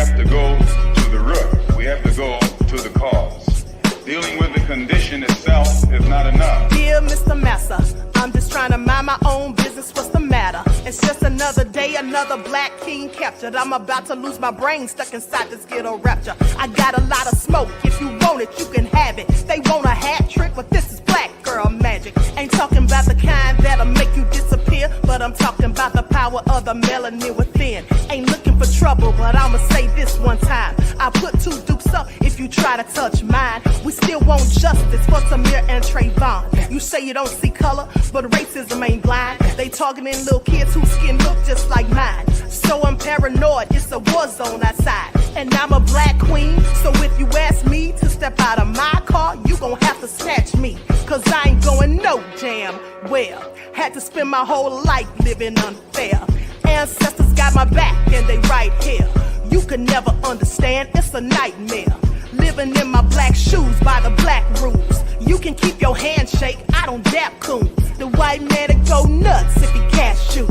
have to go to the root. We have to go to the cause. Dealing with the condition itself is not enough. Dear Mr. Massa, I'm just trying to mind my own business. What's the matter? It's just another day, another black king captured. I'm about to lose my brain, stuck inside this ghetto rapture. I got a lot of smoke. If you want it, you can have it. They want a hat trick, but this is black girl magic. Ain't talking about the kind that'll make you disappear, but I'm talking about the power of the melanin within. Ain't looking for trouble, but I'ma say this one time. I put 2 dukes up if you try to touch mine. We still want justice for Samir and Trayvon. You say you don't see color, but racism ain't blind. They targeting little kids whose skin look just like mine. So I'm paranoid, it's a war zone outside. And I'm a black queen, so if you ask me to step out of my car, you gon' have to snatch me. Cause I ain't going no damn well. Had to spend my whole life living unfair. Ancestors got my back and they right here. You can never understand, it's a nightmare. Living in my black shoes by the black rules. You can keep your handshake, I don't dap coons. The white man to go nuts if he can't shoot.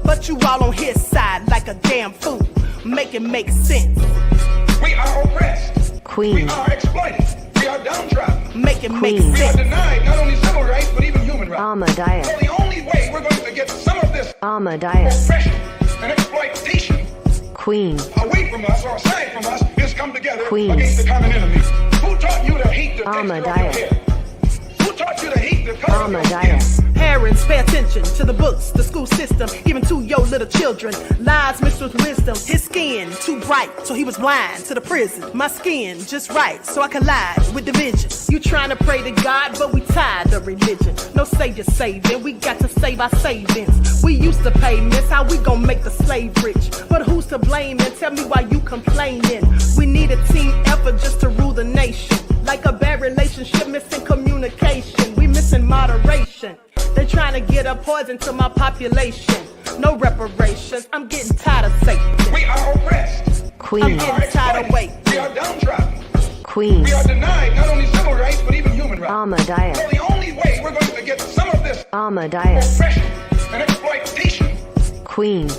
But you all on his side like a damn fool. Make it make sense. We are oppressed. Queen. We are exploited. We are downtrodden. Make it make We are sense. denied not only civil rights, but even human rights. Ahmadiyyah. So the only way we're going to get some of this Ahmadiyyah. oppression and exploitation Queen. away from us or aside from us is come together Queen. against the common enemy. Who taught you to hate the texture of your Ahmadiyyah. hair? Who taught you to hate the color of your skin? Ahmadiyyah. Parents, pay attention to the books, the school system, even to your little children. Lies mixed with wisdom. His skin too bright, so he was blind to the prison. My skin just right, so I collide with division. You trying to pray to God, but we tired of religion. No savior saving, we got to save our savings. We used to pay miss, how we gon' make the slave rich? But who's to blame, and tell me why you complaining? We need a team effort just to rule the nation. Like a bad relationship, missing communication. We missing moderation. They're trying to get a poison to my population. No reparations. I'm getting tired of Satan. We are oppressed. Queen. I'm getting tired of waiting. We are downtrodden. Queen. We are denied not only civil rights, but even human rights. Ahmadiyyah. So the only way we're going to get some of this Ahmadiyyah. oppression and exploitation. Queen.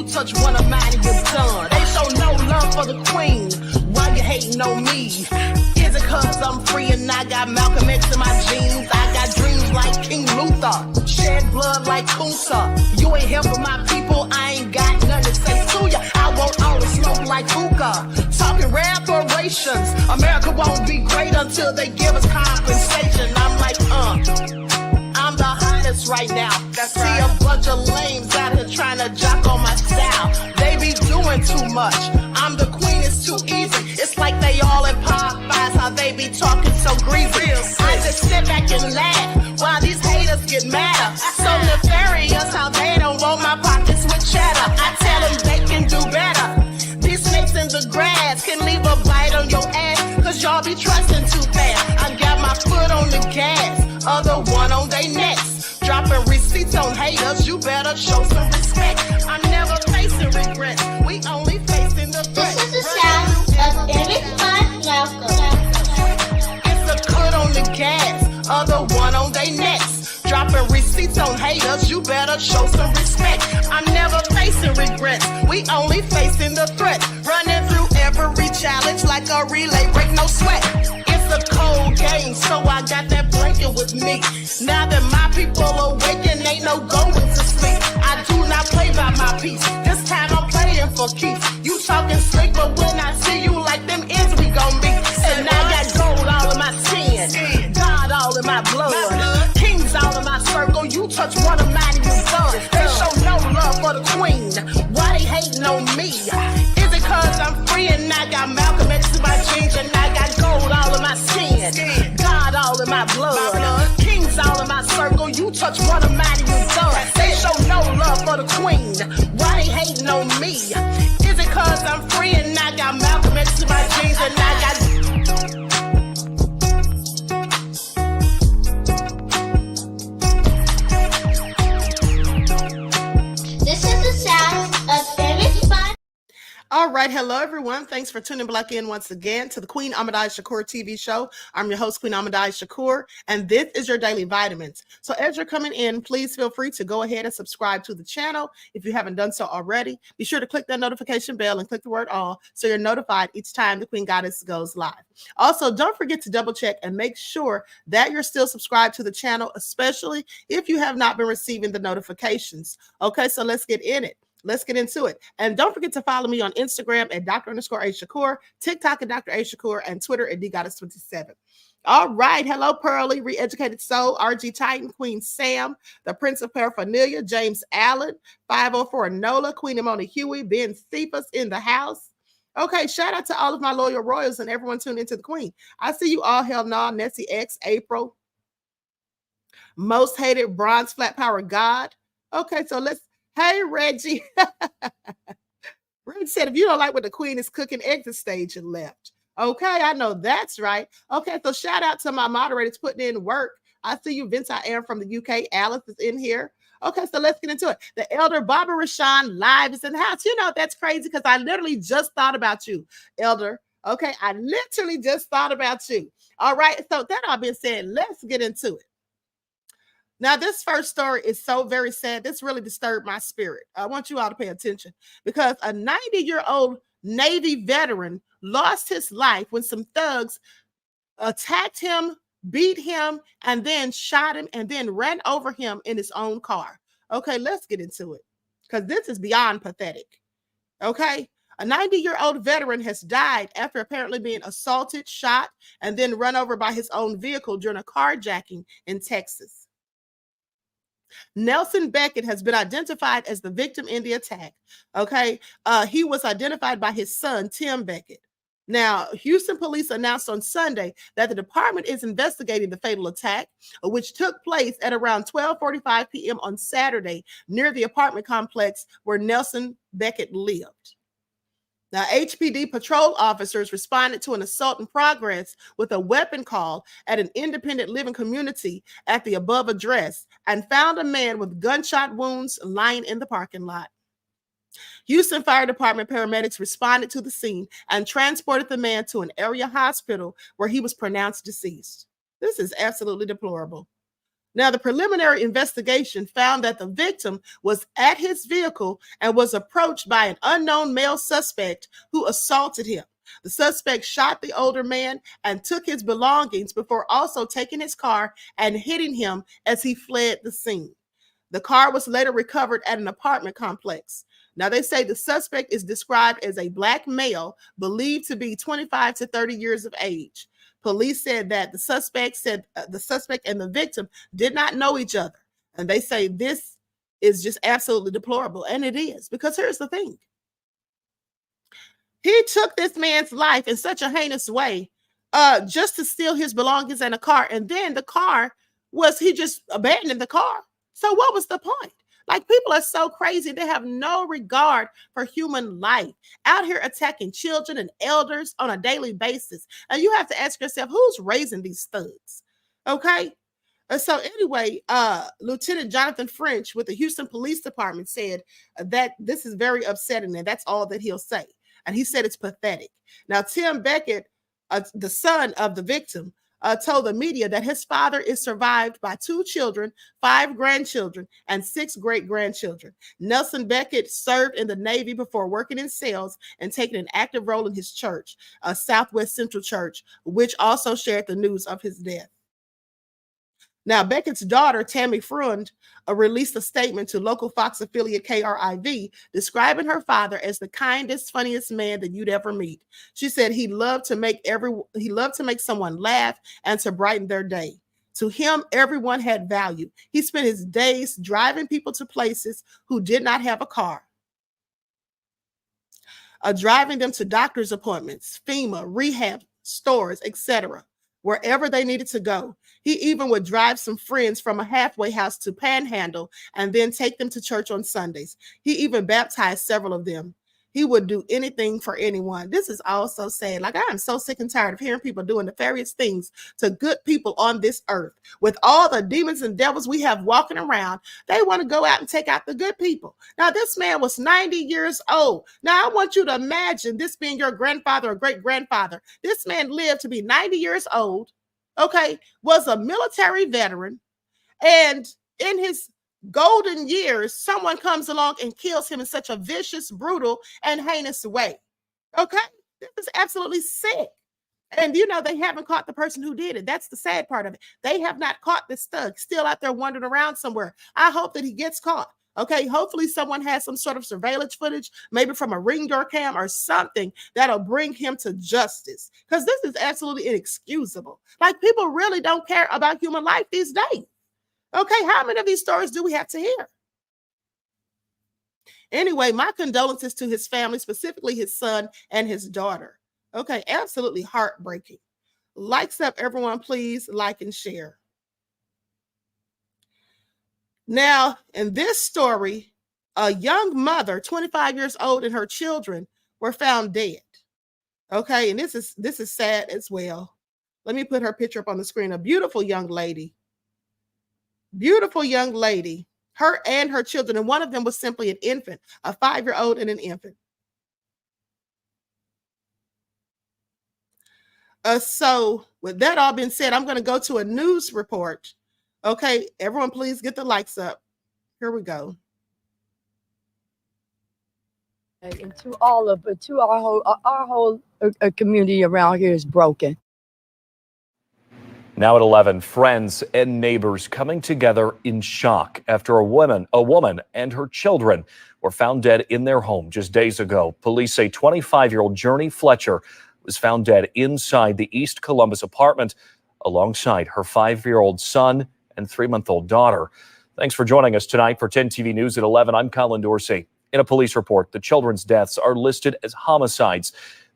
Touch one of mine and you're done. They show no love for the queen. Why you hating on me? Is it cause I'm free and I got Malcolm X in my jeans? I got dreams like King Luther, shed blood like Kunsa. You ain't helping my people, I ain't got nothing to say to ya. I want all the smoke like hookah. Talking reparations. America won't be great until they give us compensation. I'm like, I'm the hottest right now. See a bunch of lames out here trying to jock on my style. They be doing too much. I'm the queen, it's too easy. It's like they all in Popeyes, how they be talking so greasy. I just sit back and laugh while these haters get madder. So nefarious how they don't want my pockets with cheddar. I tell them they can do better. These snakes in the grass can leave a bite on your ass, cause y'all be trusting too fast. I got my foot on the gas, other one on their necks. Dropping receipts on haters, you better show some respect. I'm never facing regrets, we only facing the threat. This is the sound of Eric Malcolm. It's a cut on the gas, other one on their necks. Dropping receipts on haters, you better show some respect. I'm never facing regrets, we only facing the threat. Running through every challenge like a relay, break no sweat. It's a cold game, so I got that blanket with me. Now that my people awaken, ain't no going to sleep. I do not play by my piece, this time I'm playing for keeps. You talking slick, but when I see you like them ends, we gon' meet. And I got gold all in my skin, God all in my blood, kings all in my circle. You touch one of mine and you done. They show no love for the queen, why they hating on me? Is it cause I'm free and I got Malcolm X in my jeans, and I got gold all in my skin, God all in my blood, kings all in my circle. You touch one of mine and you done. They show no love for the queen, why they hating know me? Is it cause I'm free and I got Malcolm X to my jeans and I got... This is the sound of famous fun. All right. Hello, everyone. Thanks for tuning back in once again to the Queen Ahmadiyyah Shakur TV show. I'm your host, Queen Ahmadiyyah Shakur, and this is your daily vitamins. So as you're coming in, please feel free to go ahead and subscribe to the channel. If you haven't done so already, be sure to click that notification bell and click the word all so you're notified each time the Queen Goddess goes live. Also, don't forget to double check and make sure that you're still subscribed to the channel, especially if you have not been receiving the notifications. Okay, so let's get in it. Let's get into it. And don't forget to follow me on Instagram at Dr_A_Shakur, TikTok at Dr. A Shakur, and Twitter at DGoddess27. All right. Hello, Pearly, Re-Educated Soul, RG Titan, Queen Sam, the Prince of Paraphernalia, James Allen, 504 Nola, Queen Imoni Huey, Ben Cephas in the house. Okay, shout out to all of my loyal royals and everyone tuned into the Queen. I see you all. Hell no, Nessie X, April, Most Hated, Bronze Flat Power God. Okay, so let's... Hey, Reggie. Reggie said, if you don't like what the Queen is cooking, exit stage and left. Okay, I know that's right. Okay, so shout out to my moderators putting in work. I see you, Vince. I am from the UK. Alice is in here. Okay, so let's get into it. The Elder Barbara Rashawn live is in the house. You know, that's crazy because I literally just thought about you, Elder. Okay, I literally just thought about you. All right, so that all being said, let's get into it. Now, this first story is so very sad. This really disturbed my spirit. I want you all to pay attention because a 90-year-old Navy veteran lost his life when some thugs attacked him, beat him, and then shot him and then ran over him in his own car. Okay, let's get into it because this is beyond pathetic. Okay, a 90-year-old veteran has died after apparently being assaulted, shot, and then run over by his own vehicle during a carjacking in Texas. Nelson Beckett has been identified as the victim in the attack. Okay, he was identified by his son, Tim Beckett. Now, Houston police announced on Sunday that the department is investigating the fatal attack, which took place at around 12:45 p.m. on Saturday near the apartment complex where Nelson Beckett lived. Now, HPD patrol officers responded to an assault in progress with a weapon call at an independent living community at the above address and found a man with gunshot wounds lying in the parking lot. Houston Fire Department paramedics responded to the scene and transported the man to an area hospital where he was pronounced deceased. This is absolutely deplorable. Now, the preliminary investigation found that the victim was at his vehicle and was approached by an unknown male suspect who assaulted him. The suspect shot the older man and took his belongings before also taking his car and hitting him as he fled the scene. The car was later recovered at an apartment complex. Now, they say the suspect is described as a black male believed to be 25 to 30 years of age. Police said that the suspect and the victim did not know each other. And they say this is just absolutely deplorable. And it is, because here's the thing. He took this man's life in such a heinous way just to steal his belongings and a car. And then he just abandoned the car. So what was the point? Like, people are so crazy. They have no regard for human life, out here attacking children and elders on a daily basis. And you have to ask yourself, who's raising these thugs? Okay. So anyway, Lieutenant Jonathan French with the Houston Police Department said that this is very upsetting, and that's all that he'll say. And he said it's pathetic. Now, Tim Beckett, the son of the victim, told the media that his father is survived by 2 children, 5 grandchildren, and 6 great-grandchildren. Nelson Beckett served in the Navy before working in sales and taking an active role in his church, Southwest Central Church, which also shared the news of his death. Now, Beckett's daughter, Tammy Freund, released a statement to local Fox affiliate KRIV, describing her father as the kindest, funniest man that you'd ever meet. She said he loved to make someone laugh and to brighten their day. To him, everyone had value. He spent his days driving people to places who did not have a car, driving them to doctor's appointments, FEMA, rehab, stores, etc. wherever they needed to go. He even would drive some friends from a halfway house to Panhandle and then take them to church on Sundays. He even baptized several of them. He would do anything for anyone. This is all so sad. Like, I am so sick and tired of hearing people doing nefarious things to good people on this earth. With all the demons and devils we have walking around, they want to go out and take out the good people. Now, this man was 90 years old. Now, I want you to imagine this being your grandfather or great-grandfather. This man lived to be 90 years old, okay, was a military veteran, and in his golden years, someone comes along and kills him in such a vicious, brutal, and heinous way. Okay? This is absolutely sick. And they haven't caught the person who did it. That's the sad part of it. They have not caught this thug, still out there wandering around somewhere. I hope that he gets caught. Okay, hopefully someone has some sort of surveillance footage, maybe from a Ring door cam or something that'll bring him to justice. Because this is absolutely inexcusable. Like, people really don't care about human life these days. Okay, how many of these stories do we have to hear? Anyway, my condolences to his family, specifically his son and his daughter. Okay, absolutely heartbreaking. Likes up, everyone, please like and share. Now, in this story, a young mother, 25 years old, and her children were found dead. Okay, and this is sad as well. Let me put her picture up on the screen. A beautiful young lady. Beautiful young lady, her and her children, and one of them was simply an infant, a 5-year-old and an infant. So with that all being said, I'm going to go to a news report. Okay, everyone, please get the likes up. Here we go. And to our whole community around here is broken. Now at 11, friends and neighbors coming together in shock after a woman and her children were found dead in their home just days ago. Police say 25-year-old Journey Fletcher was found dead inside the East Columbus apartment alongside her 5-year-old son and 3-month-old daughter. Thanks for joining us tonight for 10 TV News at 11. I'm Colin Dorsey. In a police report, the children's deaths are listed as homicides.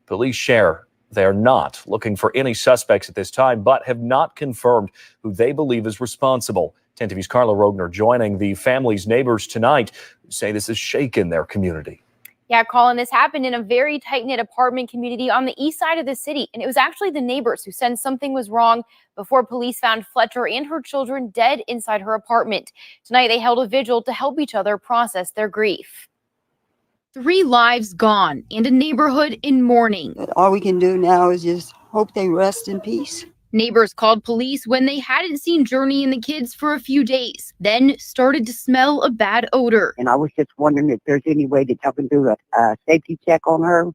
Police share they are not looking for any suspects at this time, but have not confirmed who they believe is responsible. 10 TV's Carla Rogner joining the family's neighbors tonight who say this has shaken their community. Yeah, Colin, this happened in a very tight-knit apartment community on the east side of the city. And it was actually the neighbors who said something was wrong before police found Fletcher and her children dead inside her apartment. Tonight, they held a vigil to help each other process their grief. 3 lives gone and a neighborhood in mourning. But all we can do now is just hope they rest in peace. Neighbors called police when they hadn't seen Journey and the kids for a few days, then started to smell a bad odor. And I was just wondering if there's any way that y'all can do a safety check on her.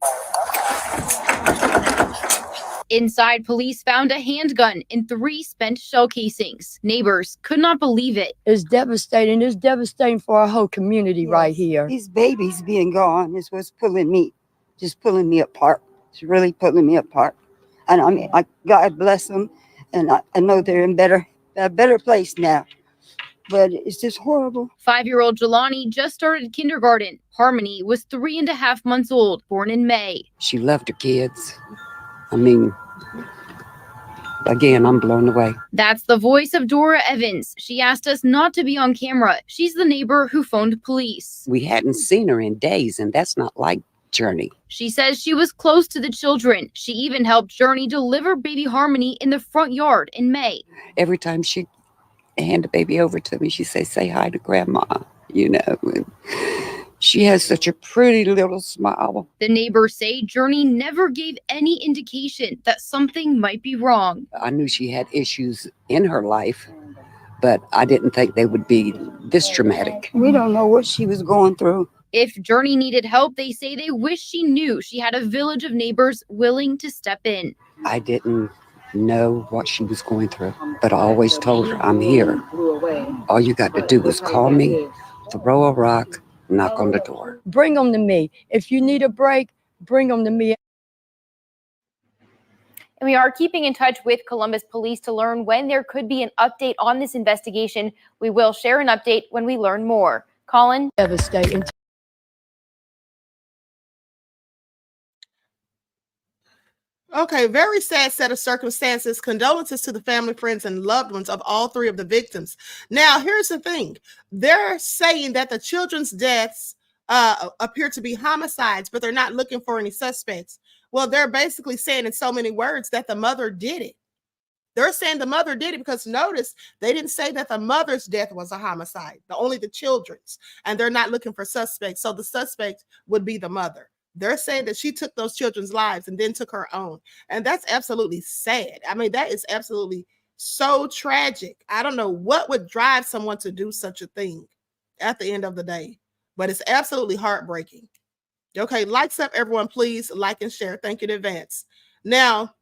Inside, police found a handgun and 3 spent shell casings. Neighbors could not believe it. It's devastating. It's devastating for our whole community right here. These babies being gone is what's pulling me apart. It's really pulling me apart. And I mean, God bless them, and I know they're in a better place now. But it's just horrible. 5-year-old Jelani just started kindergarten. Harmony was 3.5 months old, born in May. She loved her kids. I mean, again, I'm blown away. That's the voice of Dora Evans. She asked us not to be on camera. She's the neighbor who phoned police. We hadn't seen her in days, and that's not like Journey. She says she was close to the children. She even helped Journey deliver baby Harmony in the front yard in May. Every time she hand the baby over to me, she say hi to Grandma, And she has such a pretty little smile. The neighbors say Journey never gave any indication that something might be wrong. I knew she had issues in her life, but I didn't think they would be this traumatic. We don't know what she was going through. If Journey needed help, they say they wish she knew she had a village of neighbors willing to step in. I didn't know what she was going through, but I always told her, I'm here. All you got to do is call me, throw a rock, knock on the door. Bring them to me. If you need a break, bring them to me. And we are keeping in touch with Columbus Police to learn when there could be an update on this investigation. We will share an update when we learn more. Colin? Devastating. Okay, very sad set of circumstances. Condolences to the family, friends, and loved ones of all three of the victims. Now, here's the thing. They're saying that the children's deaths appear to be homicides, but they're not looking for any suspects. Well, they're basically saying in so many words that the mother did it. They're saying the mother did it because notice they didn't say that the mother's death was a homicide, only the children's, and they're not looking for suspects. So the suspect would be the mother. They're saying that she took those children's lives and then took her own. And that's absolutely sad. I mean, that is absolutely so tragic. I don't know what would drive someone to do such a thing at the end of the day, but it's absolutely heartbreaking. Okay, likes up, everyone, please like and share. Thank you in advance. Now,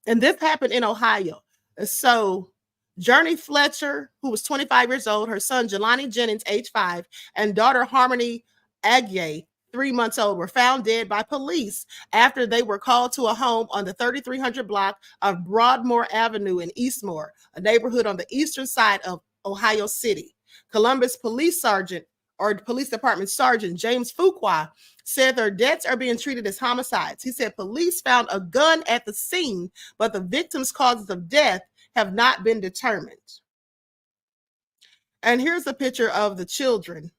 and this happened in Ohio. So Journey Fletcher, who was 25 years old, her son Jelani Jennings, age 5, and daughter Harmony Agye, 3 months old, were found dead by police after they were called to a home on the 3300 block of Broadmoor Avenue in Eastmoor, a neighborhood on the eastern side of Ohio City. Columbus Police Police Department Sergeant James Fuqua said their deaths are being treated as homicides. He said police found a gun at the scene, but the victims' causes of death have not been determined. And here's a picture of the children.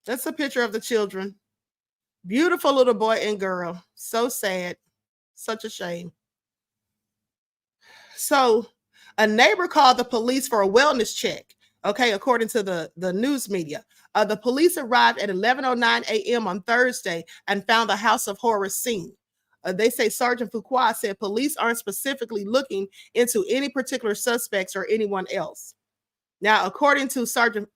That's a picture of the children. Beautiful little boy and girl. So sad. Such a shame. So a neighbor called the police for a wellness check. Okay, according to the news media. The police arrived at 11:09 a.m. on Thursday and found the house of horror scene. They say Sergeant Fuqua said police aren't specifically looking into any particular suspects or anyone else. Now, according to WCMH,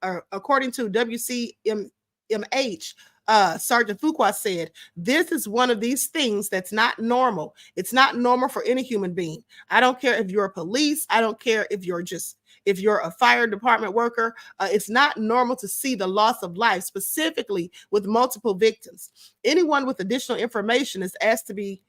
Sergeant Fuqua said, "This is one of these things that's not normal. It's not normal for any human being. I don't care if you're a police. I don't care if you're a fire department worker. It's not normal to see the loss of life, specifically with multiple victims. Anyone with additional information is asked to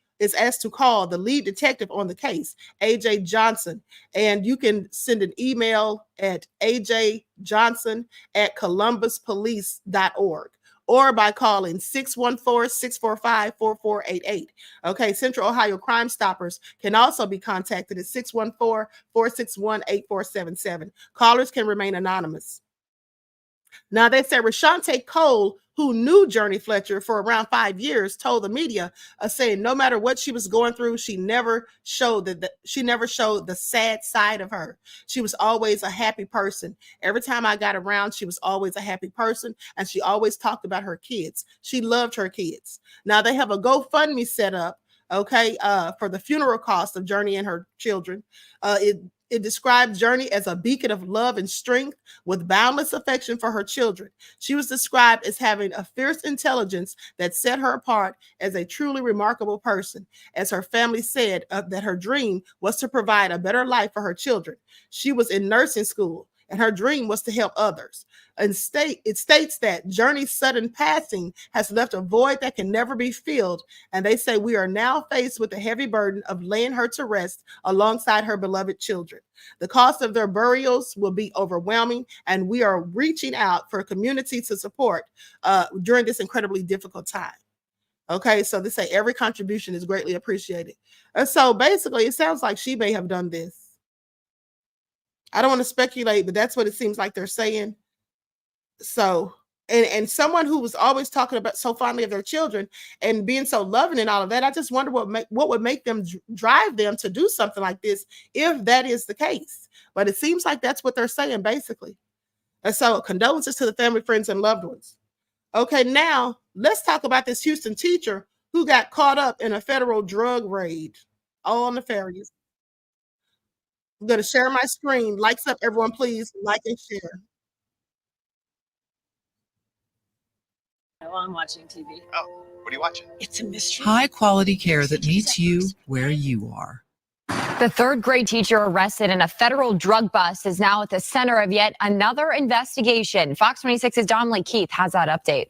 call the lead detective on the case, AJ Johnson. And you can send an email at ajjohnson@columbuspolice.org. or by calling 614-645-4488. Okay, Central Ohio Crime Stoppers can also be contacted at 614-461-8477. Callers can remain anonymous. Now, they say Rashante Cole, who knew Journey Fletcher for around 5 years, told the media, saying no matter what she was going through, she never showed the sad side of her. She was always a happy person. Every time I got around, she was always a happy person, and she always talked about her kids. She loved her kids. Now, they have a GoFundMe set up, okay, for the funeral cost of Journey and her children. It described Journey as a beacon of love and strength with boundless affection for her children. She was described as having a fierce intelligence that set her apart as a truly remarkable person. As her family said, that her dream was to provide a better life for her children. She was in nursing school, and her dream was to help others. And it states that Journey's sudden passing has left a void that can never be filled. And they say we are now faced with the heavy burden of laying her to rest alongside her beloved children. The cost of their burials will be overwhelming, and we are reaching out for a community to support during this incredibly difficult time. Okay, so they say every contribution is greatly appreciated. And so basically, it sounds like she may have done this. I don't want to speculate, but that's what it seems like they're saying. So, and someone who was always talking about so fondly of their children and being so loving and all of that, I just wonder what would make them drive them to do something like this if that is the case. But it seems like that's what they're saying, basically. And so, condolences to the family, friends, and loved ones. Okay, now let's talk about this Houston teacher who got caught up in a federal drug raid. All nefarious. I'm going to share my screen. Likes up, everyone, please. Like and share. While I'm watching TV. Oh, what are you watching? It's a mystery. High quality care that meets you where you are. The third grade teacher arrested in a federal drug bust is now at the center of yet another investigation. Fox 26's Dominique Keith has that update.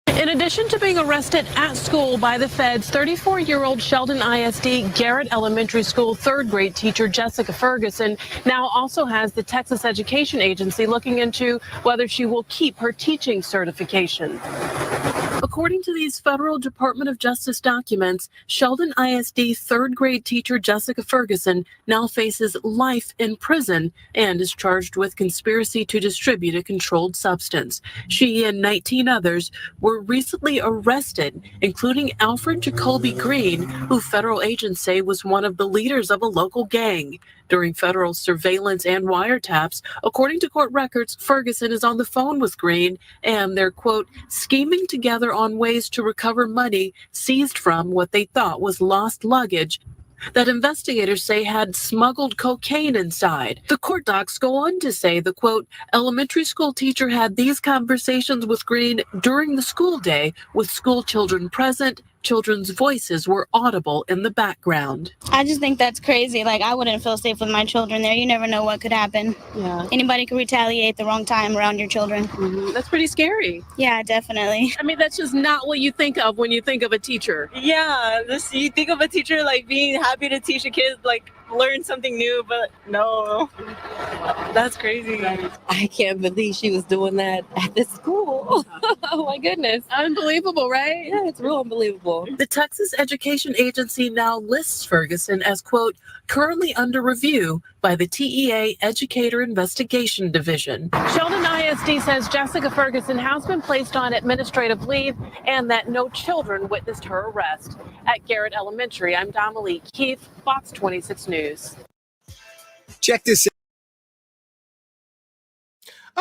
In addition to being arrested at school by the feds, 34-year-old Sheldon ISD Garrett Elementary School third grade teacher Jessica Ferguson now also has the Texas Education Agency looking into whether she will keep her teaching certification. According to these federal Department of Justice documents, Sheldon ISD third grade teacher Jessica Ferguson now faces life in prison and is charged with conspiracy to distribute a controlled substance. She and 19 others were recently arrested, including Alfred Jacoby Green, who federal agents say was one of the leaders of a local gang. During federal surveillance and wiretaps, according to court records, Ferguson is on the phone with Green and they're, quote, scheming together on ways to recover money seized from what they thought was lost luggage that investigators say had smuggled cocaine inside. The court docs go on to say the, quote, elementary school teacher had these conversations with Green during the school day with school children present. Children's voices were audible in the background. I just think that's crazy. Like, I wouldn't feel safe with my children there. You never know what could happen. Yeah. Anybody could retaliate the wrong time around your children. That's pretty scary. Yeah, definitely. I mean, that's just not what you think of when you think of a teacher. Yeah, you think of a teacher like being happy to teach a kid, like learn something new, but no. That's crazy. I can't believe she was doing that at the school. Oh my goodness. Unbelievable, right? Yeah, it's real unbelievable. The Texas Education Agency now lists Ferguson as, quote, currently under review by the TEA Educator Investigation Division. Sheldon ISD says Jessica Ferguson has been placed on administrative leave and that no children witnessed her arrest. At Garrett Elementary, I'm Dominique Keith, Fox 26 News. Check this out.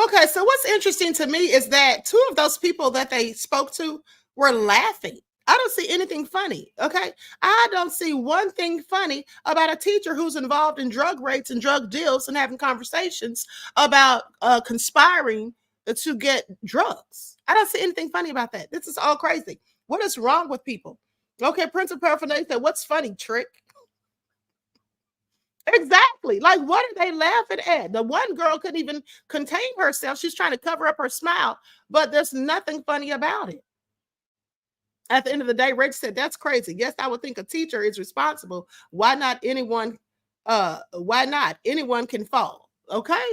Okay, so what's interesting to me is that two of those people that they spoke to were laughing. I don't see anything funny, okay? I don't see one thing funny about a teacher who's involved in drug rates and drug deals and having conversations about conspiring to get drugs. I don't see anything funny about that. This is all crazy. What is wrong with people? Okay, Principal Paraphernalia said, what's funny, Trick? Exactly. Like, what are they laughing at? The one girl couldn't even contain herself. She's trying to cover up her smile, but there's nothing funny about it. At the end of the day, Rich said, that's crazy. Yes, I would think a teacher is responsible. Why not anyone? Why not? Anyone can fall. Okay.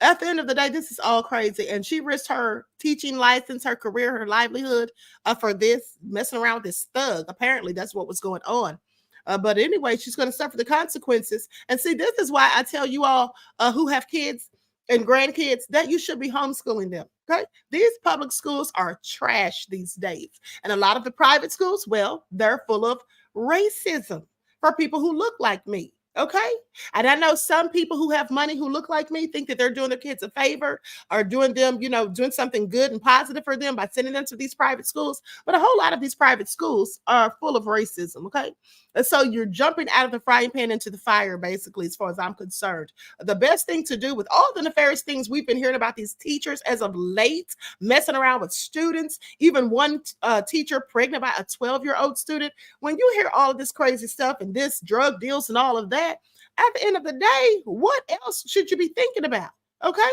At the end of the day, this is all crazy. And she risked her teaching license, her career, her livelihood for this, messing around with this thug. Apparently, that's what was going on. But anyway, she's going to suffer the consequences. And see, this is why I tell you all who have kids and grandkids that you should be homeschooling them. Okay. These public schools are trash these days. And a lot of the private schools, well, they're full of racism for people who look like me. Okay. And I know some people who have money who look like me think that they're doing their kids a favor or doing them, doing something good and positive for them by sending them to these private schools. But a whole lot of these private schools are full of racism. Okay. And so you're jumping out of the frying pan into the fire, basically, as far as I'm concerned. The best thing to do with all the nefarious things we've been hearing about these teachers as of late, messing around with students, even one teacher pregnant by a 12-year-old student. When you hear all of this crazy stuff and this drug deals and all of that, at the end of the day, what else should you be thinking about? Okay?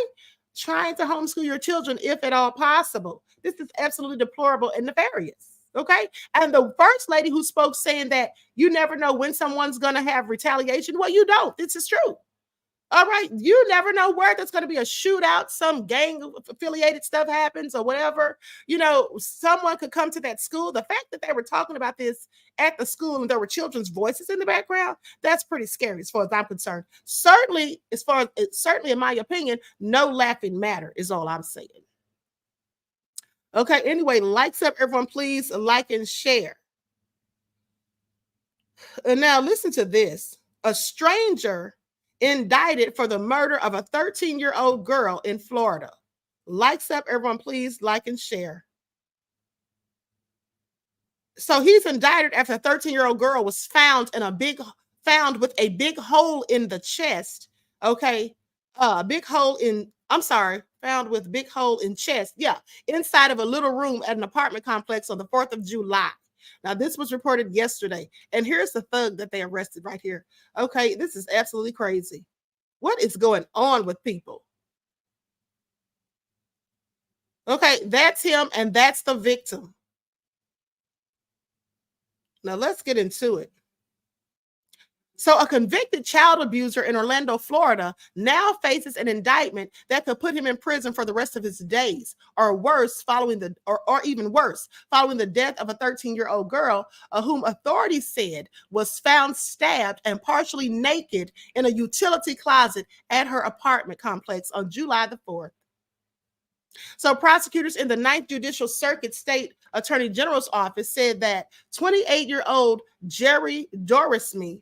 Trying to homeschool your children if at all possible. This is absolutely deplorable and nefarious. Okay. And the first lady who spoke saying that you never know when someone's going to have retaliation. Well, you don't. This is true. All right. You never know where there's going to be a shootout, some gang affiliated stuff happens or whatever. Someone could come to that school. The fact that they were talking about this at the school and there were children's voices in the background, that's pretty scary as far as I'm concerned. Certainly, in my opinion, no laughing matter is all I'm saying. Okay, anyway, likes up, everyone, please like and share. And now listen to this. A stranger indicted for the murder of a 13-year-old girl in Florida. Likes up, everyone, please like and share. So he's indicted after a 13-year-old girl was found with a big hole in the chest. Okay, found with big hole in chest. Yeah, inside of a little room at an apartment complex on the 4th of July. Now, this was reported yesterday. And here's the thug that they arrested right here. Okay, this is absolutely crazy. What is going on with people? Okay, that's him, and that's the victim. Now let's get into it. So a convicted child abuser in Orlando, Florida, now faces an indictment that could put him in prison for the rest of his days, or worse, or even worse, following the death of a 13-year-old girl whom authorities said was found stabbed and partially naked in a utility closet at her apartment complex on July the 4th. So prosecutors in the 9th Judicial Circuit State Attorney General's office said that 28-year-old Jerry Dorisme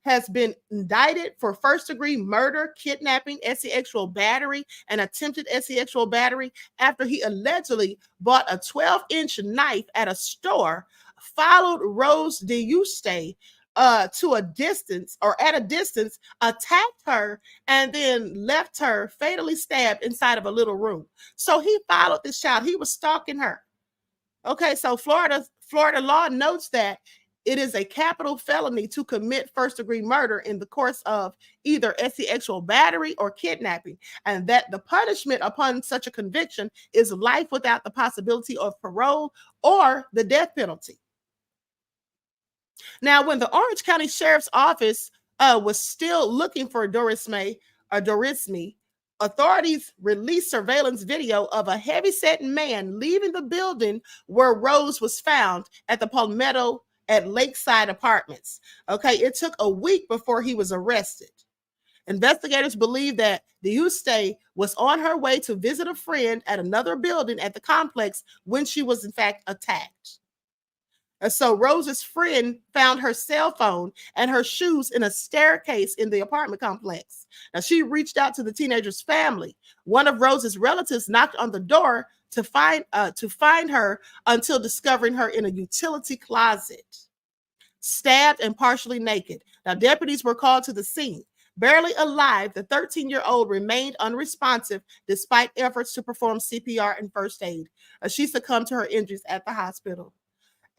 has been indicted for first-degree murder, kidnapping, sexual battery, and attempted sexual battery after he allegedly bought a 12-inch knife at a store, followed Rose DeYuste at a distance, attacked her, and then left her fatally stabbed inside of a little room. So he followed this child. He was stalking her. Okay, so Florida law notes that it is a capital felony to commit first-degree murder in the course of either sexual battery or kidnapping, and that the punishment upon such a conviction is life without the possibility of parole or the death penalty. Now, when the Orange County Sheriff's Office was still looking for Dorisme, authorities released surveillance video of a heavyset man leaving the building where Rose was found at the Palmetto at Lakeside Apartments. Okay, it took a week before he was arrested. Investigators believe that DeYuste was on her way to visit a friend at another building at the complex when she was in fact attacked. And so Rose's friend found her cell phone and her shoes in a staircase in the apartment complex. Now, she reached out to the teenager's family. One of Rose's relatives knocked on the door to find her until discovering her in a utility closet, stabbed and partially naked. Now, deputies were called to the scene. Barely alive, the 13-year-old remained unresponsive despite efforts to perform CPR and first aid. She succumbed to her injuries at the hospital.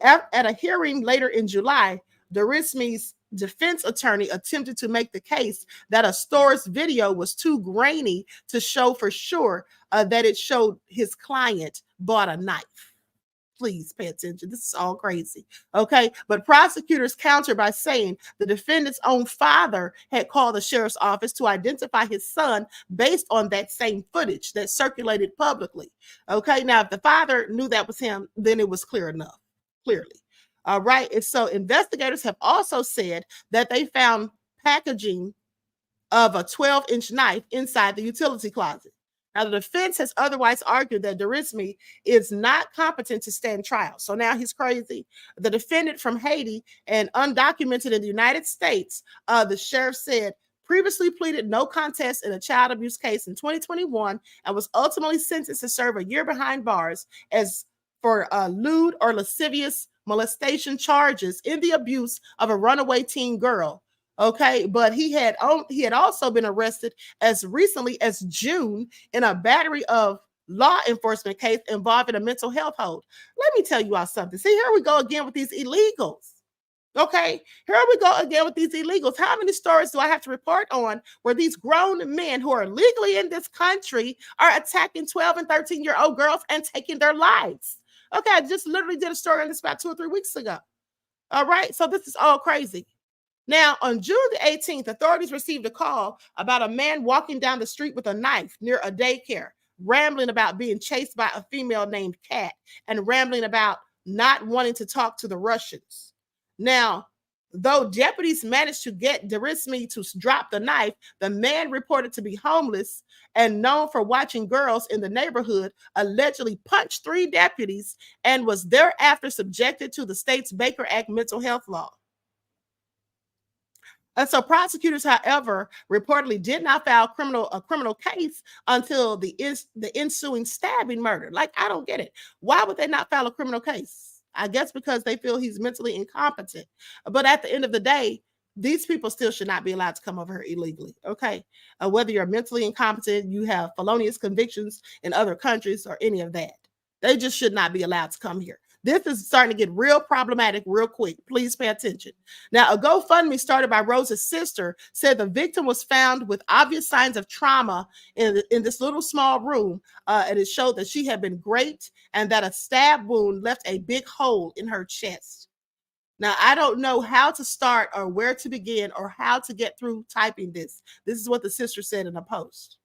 At a hearing later in July, Dorisme's defense attorney attempted to make the case that a store's video was too grainy to show for sure that it showed his client bought a knife. Please pay attention. This is all crazy. Okay. But prosecutors countered by saying the defendant's own father had called the sheriff's office to identify his son based on that same footage that circulated publicly. Okay. Now, if the father knew that was him, then it was clear enough. Clearly. All right. And so investigators have also said that they found packaging of a 12-inch knife inside the utility closet. Now, the defense has otherwise argued that Dorisme is not competent to stand trial. So now he's crazy. The defendant from Haiti and undocumented in the United States, the sheriff said, previously pleaded no contest in a child abuse case in 2021 and was ultimately sentenced to serve a year behind bars as for lewd or lascivious molestation charges in the abuse of a runaway teen girl. Okay, but he had also been arrested as recently as June in a battery of law enforcement case involving a mental health hold. Let me tell you all something. See, here we go again with these illegals. Okay, here we go again with these illegals. How many stories do I have to report on where these grown men who are legally in this country are attacking 12 and 13-year-old girls and taking their lives? Okay, I just literally did a story on this about 2 or 3 weeks ago. All right, so this is all crazy. Now, on June the 18th, authorities received a call about a man walking down the street with a knife near a daycare, rambling about being chased by a female named Kat and rambling about not wanting to talk to the Russians. Now, though deputies managed to get Dorisme to drop the knife, the man reported to be homeless and known for watching girls in the neighborhood allegedly punched 3 deputies and was thereafter subjected to the state's Baker Act mental health law. And so prosecutors, however, reportedly did not file a criminal case until the ensuing stabbing murder. Like, I don't get it. Why would they not file a criminal case? I guess because they feel he's mentally incompetent. But at the end of the day, these people still should not be allowed to come over here illegally. Okay. Whether you're mentally incompetent, you have felonious convictions in other countries or any of that. They just should not be allowed to come here. This is starting to get real problematic real quick. Please pay attention. Now, a GoFundMe started by Rose's sister said the victim was found with obvious signs of trauma in this little small room, and it showed that she had been raped and that a stab wound left a big hole in her chest. Now, I don't know how to start or where to begin or how to get through typing this. This is what the sister said in a post.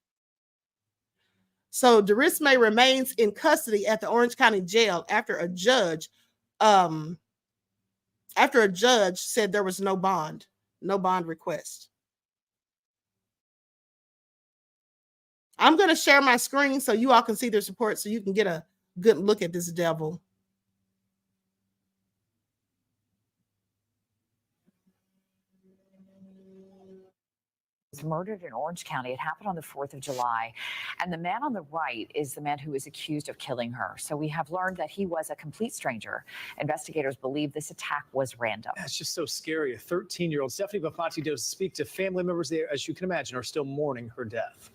So Derisme remains in custody at the Orange County Jail after a judge said there was no bond request. I'm going to share my screen so you all can see this report so you can get a good look at this devil. Was murdered in Orange County. It happened on the 4th of July. And the man on the right is the man who is accused of killing her. So we have learned that he was a complete stranger. Investigators believe this attack was random. It's just so scary. A 13-year-old Stephanie Bafati does speak to family members there, as you can imagine, are still mourning her death.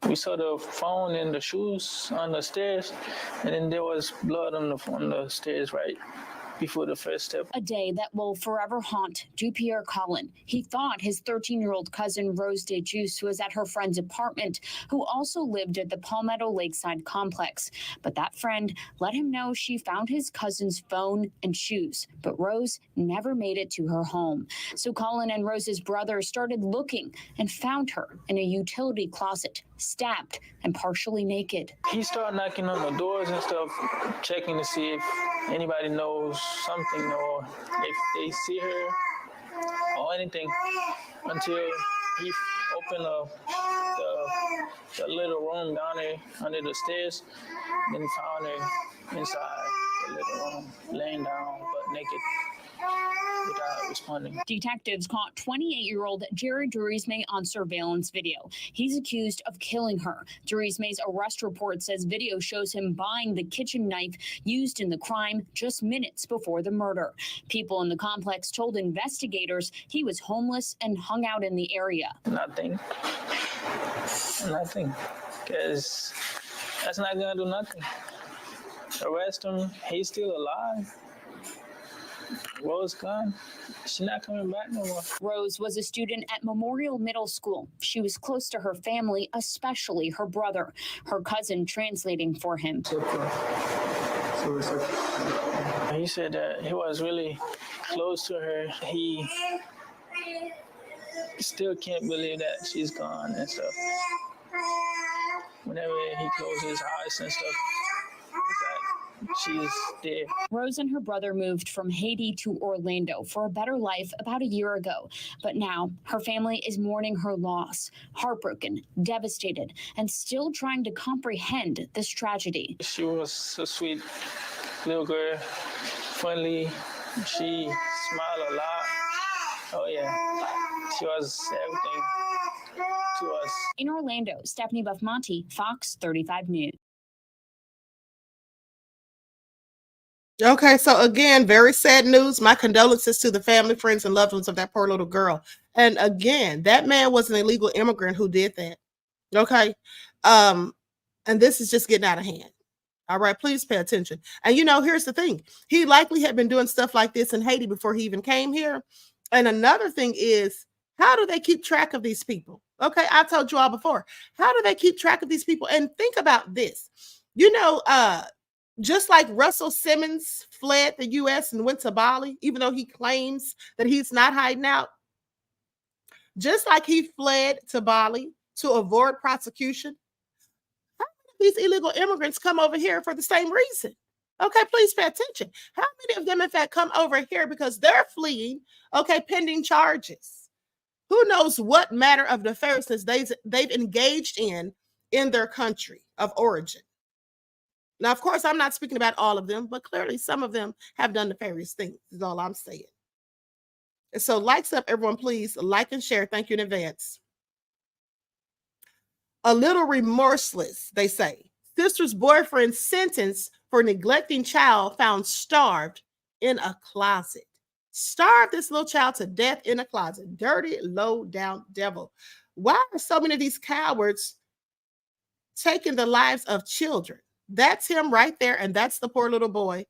We saw the phone and the shoes on the stairs, and then there was blood on the stairs right before the first step. A day that will forever haunt Dupierre Collin. He thought his 13-year-old cousin Rose DeJuice was at her friend's apartment, who also lived at the Palmetto Lakeside complex. But that friend let him know she found his cousin's phone and shoes, but Rose never made it to her home. So Collin and Rose's brother started looking and found her in a utility closet, stabbed and partially naked. He started knocking on the doors and stuff, checking to see if anybody knows something or if they see her or anything, until he opened the little room down there under the stairs. Then he found her inside the little room, laying down but naked, without responding. Detectives caught 28-year-old Jerry Durisme on surveillance video. He's accused of killing her. Durisme's arrest report says video shows him buying the kitchen knife used in the crime just minutes before the murder. People in the complex told investigators he was homeless and hung out in the area. Nothing, because that's not gonna do nothing. Arrest him, he's still alive. Rose gone. She's not coming back no more. Rose was a student at Memorial Middle School. She was close to her family, especially her brother, her cousin translating for him. He said that he was really close to her. He still can't believe that she's gone and stuff. Whenever he closes his eyes and stuff, she's there. Rose and her brother moved from Haiti to Orlando for a better life about a year ago. But now her family is mourning her loss, heartbroken, devastated, and still trying to comprehend this tragedy. She was a sweet little girl, friendly. She smiled a lot. Oh yeah, she was everything to us. In Orlando, Stephanie Bafati, Fox 35 News. Okay, so again, very sad news. My condolences to the family, friends, and loved ones of that poor little girl. And again, that man was an illegal immigrant who did that. Okay. And this is just getting out of hand. All right, please pay attention. And here's the thing. He likely had been doing stuff like this in Haiti before he even came here. And another thing is, how do they keep track of these people? Okay, I told you all before. How do they keep track of these people? And think about this. Just like Russell Simmons fled the U.S. and went to Bali, even though he claims that he's not hiding out, just like he fled to Bali to avoid prosecution, how many of these illegal immigrants come over here for the same reason? Okay, please pay attention. How many of them, in fact, come over here because they're fleeing, pending charges? Who knows what matter of nefariousness they've engaged in their country of origin? Now, of course, I'm not speaking about all of them, but clearly some of them have done nefarious things, is all I'm saying. And so likes up, everyone, please. Like and share. Thank you in advance. A little remorseless, they say. Sister's boyfriend sentenced for neglecting child found starved in a closet. Starved this little child to death in a closet. Dirty, low-down devil. Why are so many of these cowards taking the lives of children? That's him right there, and that's the poor little boy.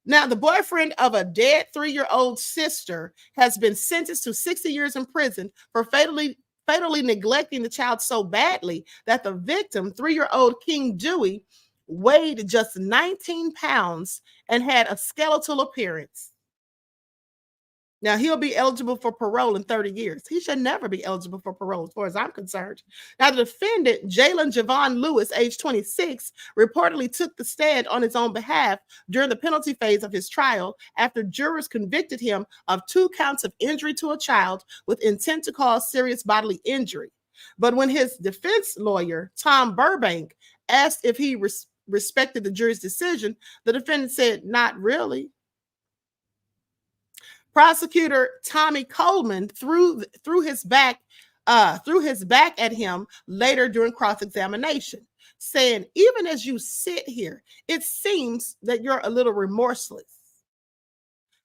Now, the boyfriend of a dead 3-year-old sister has been sentenced to 60 years in prison for fatally neglecting the child so badly that the victim, 3-year-old King Dewey, weighed just 19 pounds and had a skeletal appearance. Now, he'll be eligible for parole in 30 years. He should never be eligible for parole, as far as I'm concerned. Now, the defendant, Jalen Javon Lewis, age 26, reportedly took the stand on his own behalf during the penalty phase of his trial after jurors convicted him of 2 counts of injury to a child with intent to cause serious bodily injury. But when his defense lawyer, Tom Burbank, asked if he respected the jury's decision, the defendant said, "Not really." Prosecutor Tommy Coleman threw his back at him later during cross-examination, saying, "Even as you sit here, it seems that you're a little remorseless."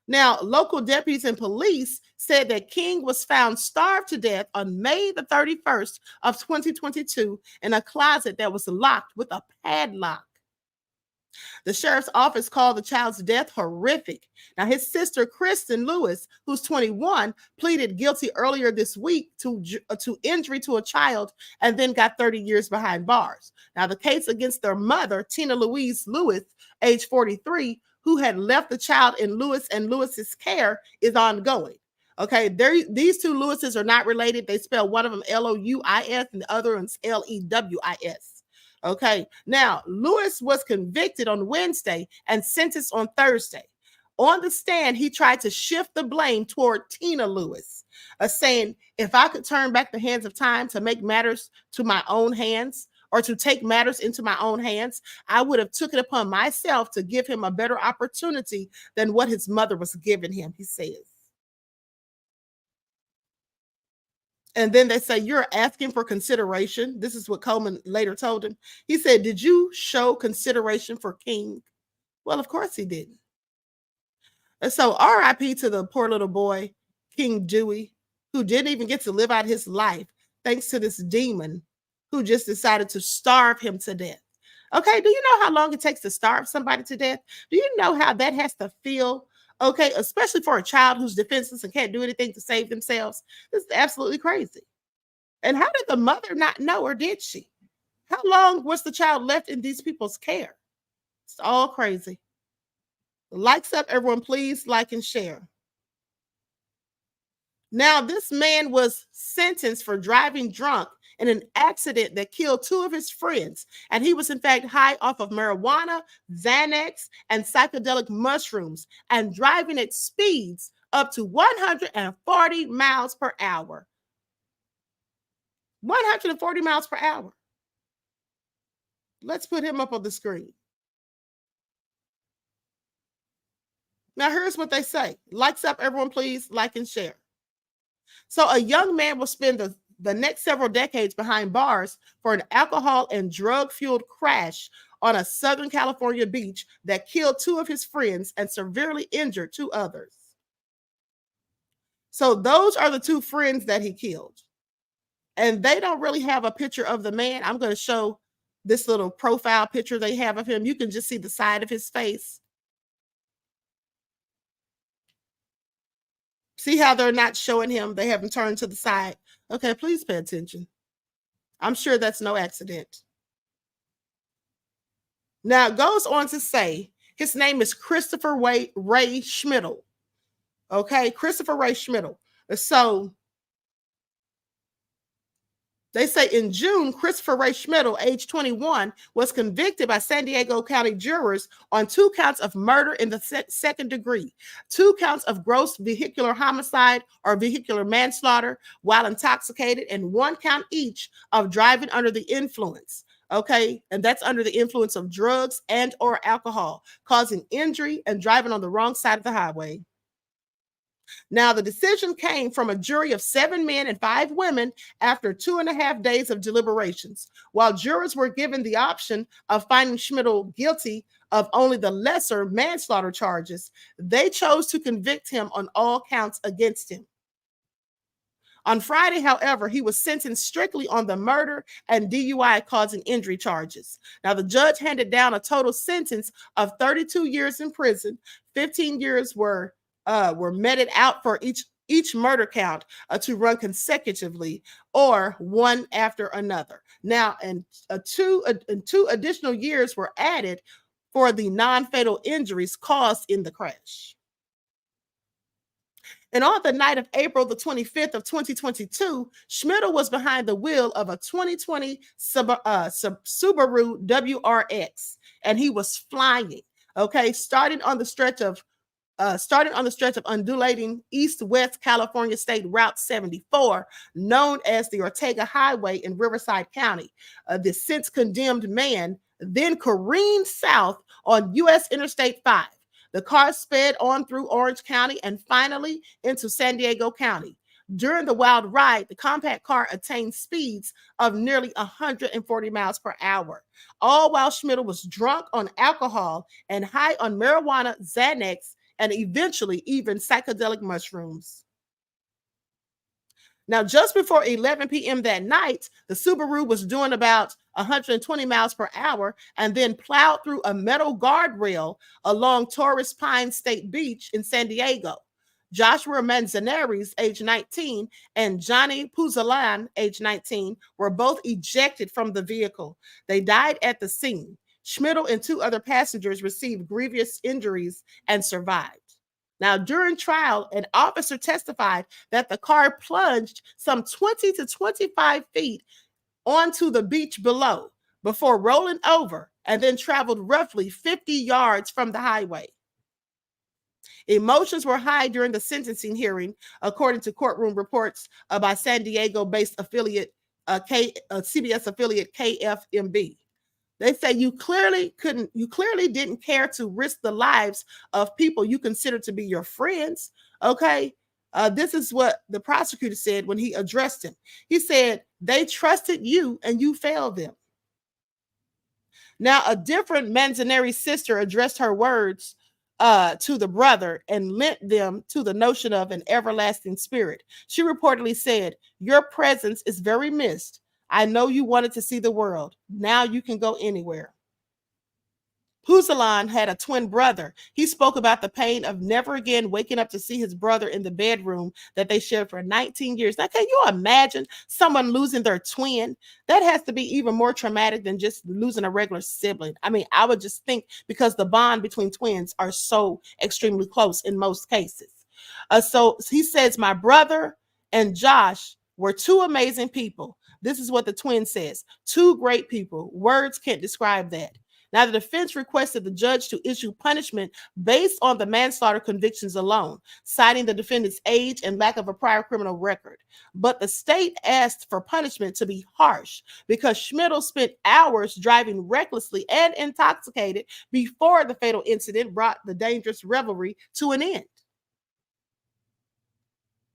Now, local deputies and police said that King was found starved to death on May the 31st of 2022 in a closet that was locked with a padlock. The sheriff's office called the child's death horrific. Now, his sister, Kristen Lewis, who's 21, pleaded guilty earlier this week to injury to a child and then got 30 years behind bars. Now, the case against their mother, Tina Louise Lewis, age 43, who had left the child in Lewis and Lewis's care, is ongoing. Okay, these two Lewises are not related. They spell one of them Louis and the other one's Lewis. Okay, now Lewis was convicted on Wednesday and sentenced on Thursday. On the stand, he tried to shift the blame toward Tina Lewis, saying, "If I could turn back the hands of time to make matters to my own hands, or to take matters into my own hands, I would have took it upon myself to give him a better opportunity than what his mother was giving him," he says. And then they say, "You're asking for consideration." This is what Coleman later told him. He said, "Did you show consideration for King?" Well, of course he didn't. And so RIP to the poor little boy, King Dewey, who didn't even get to live out his life thanks to this demon who just decided to starve him to death. Okay, do you know how long it takes to starve somebody to death? Do you know how that has to feel? Okay, especially for a child who's defenseless and can't do anything to save themselves. This is absolutely crazy. And how did the mother not know, or did she? How long was the child left in these people's care? It's all crazy. Likes up, everyone, please like and share. Now, this man was sentenced for driving drunk in an accident that killed 2 of his friends. And he was, in fact, high off of marijuana, Xanax, and psychedelic mushrooms, and driving at speeds up to 140 miles per hour. 140 miles per hour. Let's put him up on the screen. Now, here's what they say. Likes up, everyone, please like and share. So a young man will spend the next several decades behind bars for an alcohol and drug-fueled crash on a Southern California beach that killed 2 of his friends and severely injured 2 others. So those are the 2 friends that he killed. And they don't really have a picture of the man. I'm going to show this little profile picture they have of him. You can just see the side of his face. See how they're not showing him? They have him turned to the side. Okay, please pay attention. I'm sure that's no accident. Now, it goes on to say his name is Christopher Ray Schmidl. Okay, Christopher Ray Schmidl. So they say in June, Christopher Ray Schmidl, age 21, was convicted by San Diego County jurors on 2 counts of murder in the second degree, 2 counts of gross vehicular homicide or vehicular manslaughter while intoxicated, and 1 count each of driving under the influence. Okay, and that's under the influence of drugs and or alcohol, causing injury and driving on the wrong side of the highway. Now, the decision came from a jury of 7 men and 5 women after 2.5 days of deliberations. While jurors were given the option of finding Schmidl guilty of only the lesser manslaughter charges, they chose to convict him on all counts against him. On Friday, however, he was sentenced strictly on the murder and DUI causing injury charges. Now, the judge handed down a total sentence of 32 years in prison. 15 years were meted out for each murder count to run consecutively or one after another. Now, and two additional years were added for the non-fatal injuries caused in the crash. And on the night of April the 25th of 2022, Schmidl was behind the wheel of a 2020 Subaru WRX, and he was flying. Okay, starting on the stretch of undulating east-west California State Route 74, known as the Ortega Highway in Riverside County. The since condemned man then careened south on U.S. Interstate 5. The car sped on through Orange County and finally into San Diego County. During the wild ride, the compact car attained speeds of nearly 140 miles per hour, all while Schmidl was drunk on alcohol and high on marijuana, Xanax, and eventually even psychedelic mushrooms. Now, just before 11 p.m. that night, the Subaru was doing about 120 miles per hour and then plowed through a metal guardrail along Torres Pines State Beach in San Diego. Joshua Manzanares, age 19, and Johnny Puzalan, age 19, were both ejected from the vehicle. They died at the scene. Schmidl and two other passengers received grievous injuries and survived. Now, during trial, an officer testified that the car plunged some 20 to 25 feet onto the beach below before rolling over and then traveled roughly 50 yards from the highway. Emotions were high during the sentencing hearing, according to courtroom reports by San Diego-based affiliate CBS affiliate KFMB. They say you clearly didn't care to risk the lives of people you consider to be your friends. Okay. This is what the prosecutor said when he addressed him. He said, they trusted you and you failed them. Now, a different Manzanares sister addressed her words to the brother and lent them to the notion of an everlasting spirit. She reportedly said, your presence is very missed. I know you wanted to see the world. Now you can go anywhere. Puzalan had a twin brother. He spoke about the pain of never again waking up to see his brother in the bedroom that they shared for 19 years. Now, can you imagine someone losing their twin? That has to be even more traumatic than just losing a regular sibling. I mean, I would just think because the bond between twins are so extremely close in most cases. So he says, my brother and Josh were two amazing people. This is what the twin says. Two great people. Words can't describe that. Now, the defense requested the judge to issue punishment based on the manslaughter convictions alone, citing the defendant's age and lack of a prior criminal record. But the state asked for punishment to be harsh because Schmidl spent hours driving recklessly and intoxicated before the fatal incident brought the dangerous revelry to an end.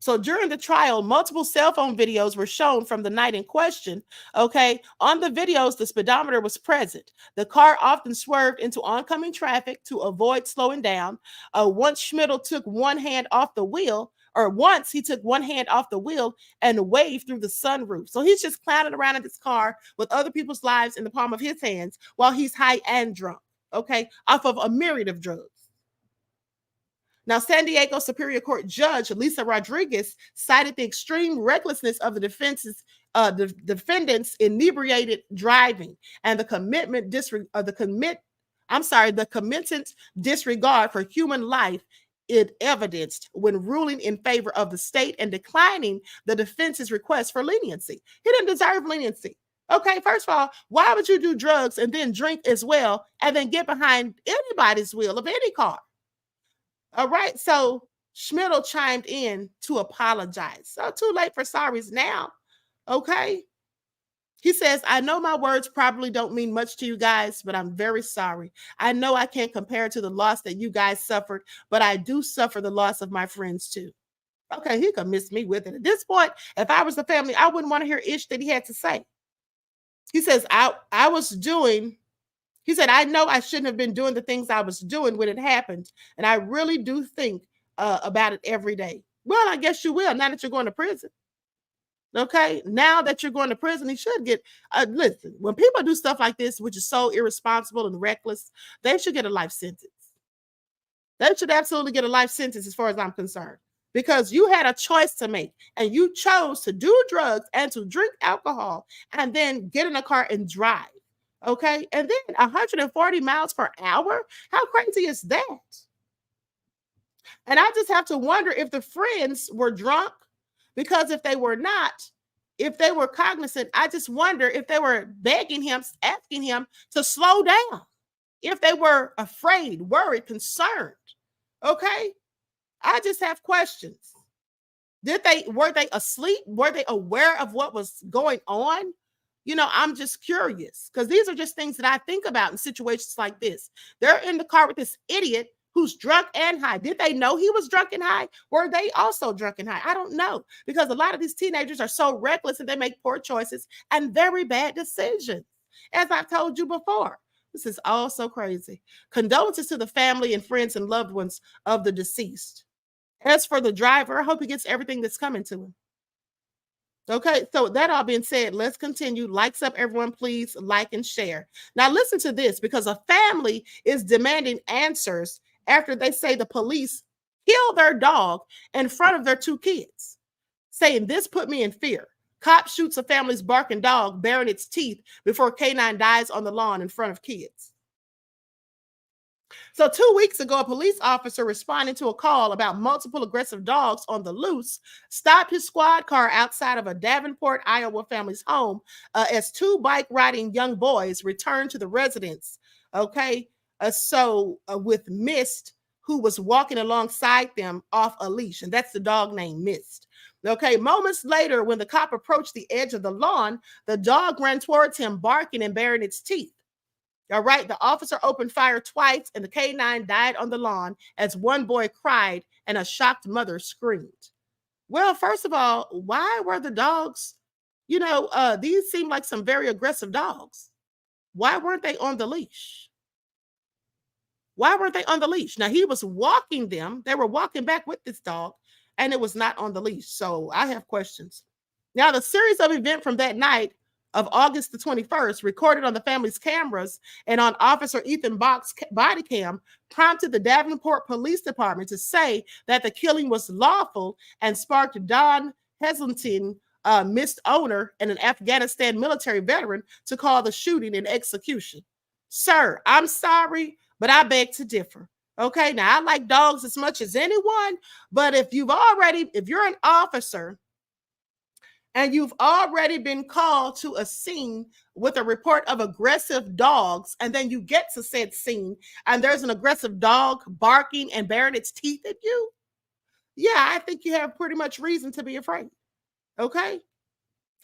So during the trial, multiple cell phone videos were shown from the night in question. Okay, on the videos, the speedometer was present. The car often swerved into oncoming traffic to avoid slowing down. Once Schmidl took one hand off the wheel, once he took one hand off the wheel and waved through the sunroof. So he's just clowning around in this car with other people's lives in the palm of his hands while he's high and drunk, okay, off of a myriad of drugs. Now, San Diego Superior Court Judge Lisa Rodriguez cited the extreme recklessness of the defendant's inebriated driving and the commitment disregard for human life it evidenced when ruling in favor of the state and declining the defense's request for leniency. He didn't deserve leniency. Okay, first of all, why would you do drugs and then drink as well and then get behind anybody's wheel of any car? All right, so Schmidl chimed in to apologize. So too late for sorries now, okay? He says, I know my words probably don't mean much to you guys, but I'm very sorry. I know I can't compare to the loss that you guys suffered, but I do suffer the loss of my friends too. Okay, he could miss me with it. At this point, if I was the family, I wouldn't want to hear ish that he had to say. He says, He said, I know I shouldn't have been doing the things I was doing when it happened. And I really do think about it every day. Well, I guess you will now that you're going to prison. Okay, now that you're going to prison, he should get. Listen, when people do stuff like this, which is so irresponsible and reckless, they should get a life sentence. They should absolutely get a life sentence, as far as I'm concerned, because you had a choice to make, and you chose to do drugs and to drink alcohol, and then get in a car and drive. Okay, and then 140 miles per hour. How crazy is that? And I just have to wonder if the friends were drunk, because if they were not, if they were cognizant, I just wonder if they were begging him, asking him to slow down, if they were afraid, worried, concerned. Okay? I just have questions. Were they asleep? Were they aware of what was going on? I'm just curious, because these are just things that I think about in situations like this. They're in the car with this idiot who's drunk and high. Did they know he was drunk and high? Were they also drunk and high? I don't know, because a lot of these teenagers are so reckless and they make poor choices and very bad decisions. As I've told you before, this is all so crazy. Condolences to the family and friends and loved ones of the deceased. As for the driver, I hope he gets everything that's coming to him. Okay, so that all being said, let's continue. Likes up, everyone, please like and share. Now listen to this, because a family is demanding answers after they say the police killed their dog in front of their 2 kids, saying this put me in fear. Cop shoots a family's barking dog, baring its teeth before canine dies on the lawn in front of kids. So 2 weeks ago, a police officer responding to a call about multiple aggressive dogs on the loose stopped his squad car outside of a Davenport, Iowa family's home as 2 bike-riding young boys returned to the residence. Okay, with Mist, who was walking alongside them off a leash, and that's the dog named Mist. Okay, moments later, when the cop approached the edge of the lawn, the dog ran towards him, barking and baring its teeth. All right, the officer opened fire twice, and the canine died on the lawn as one boy cried and a shocked mother screamed. Well, first of all, why were the dogs, these seem like some very aggressive dogs. Why weren't they on the leash? Why weren't they on the leash? Now, he was walking them. They were walking back with this dog, and it was not on the leash. So I have questions. Now, the series of events from that night of August the 21st, recorded on the family's cameras and on Officer Ethan Bach's body cam, prompted the Davenport Police Department to say that the killing was lawful and sparked Don Heselton, Mist owner and an Afghanistan military veteran, to call the shooting an execution. Sir, I'm sorry, but I beg to differ. Okay, now I like dogs as much as anyone, but if you're an officer and you've already been called to a scene with a report of aggressive dogs, and then you get to said scene and there's an aggressive dog barking and baring its teeth at you, yeah, I think you have pretty much reason to be afraid. Okay?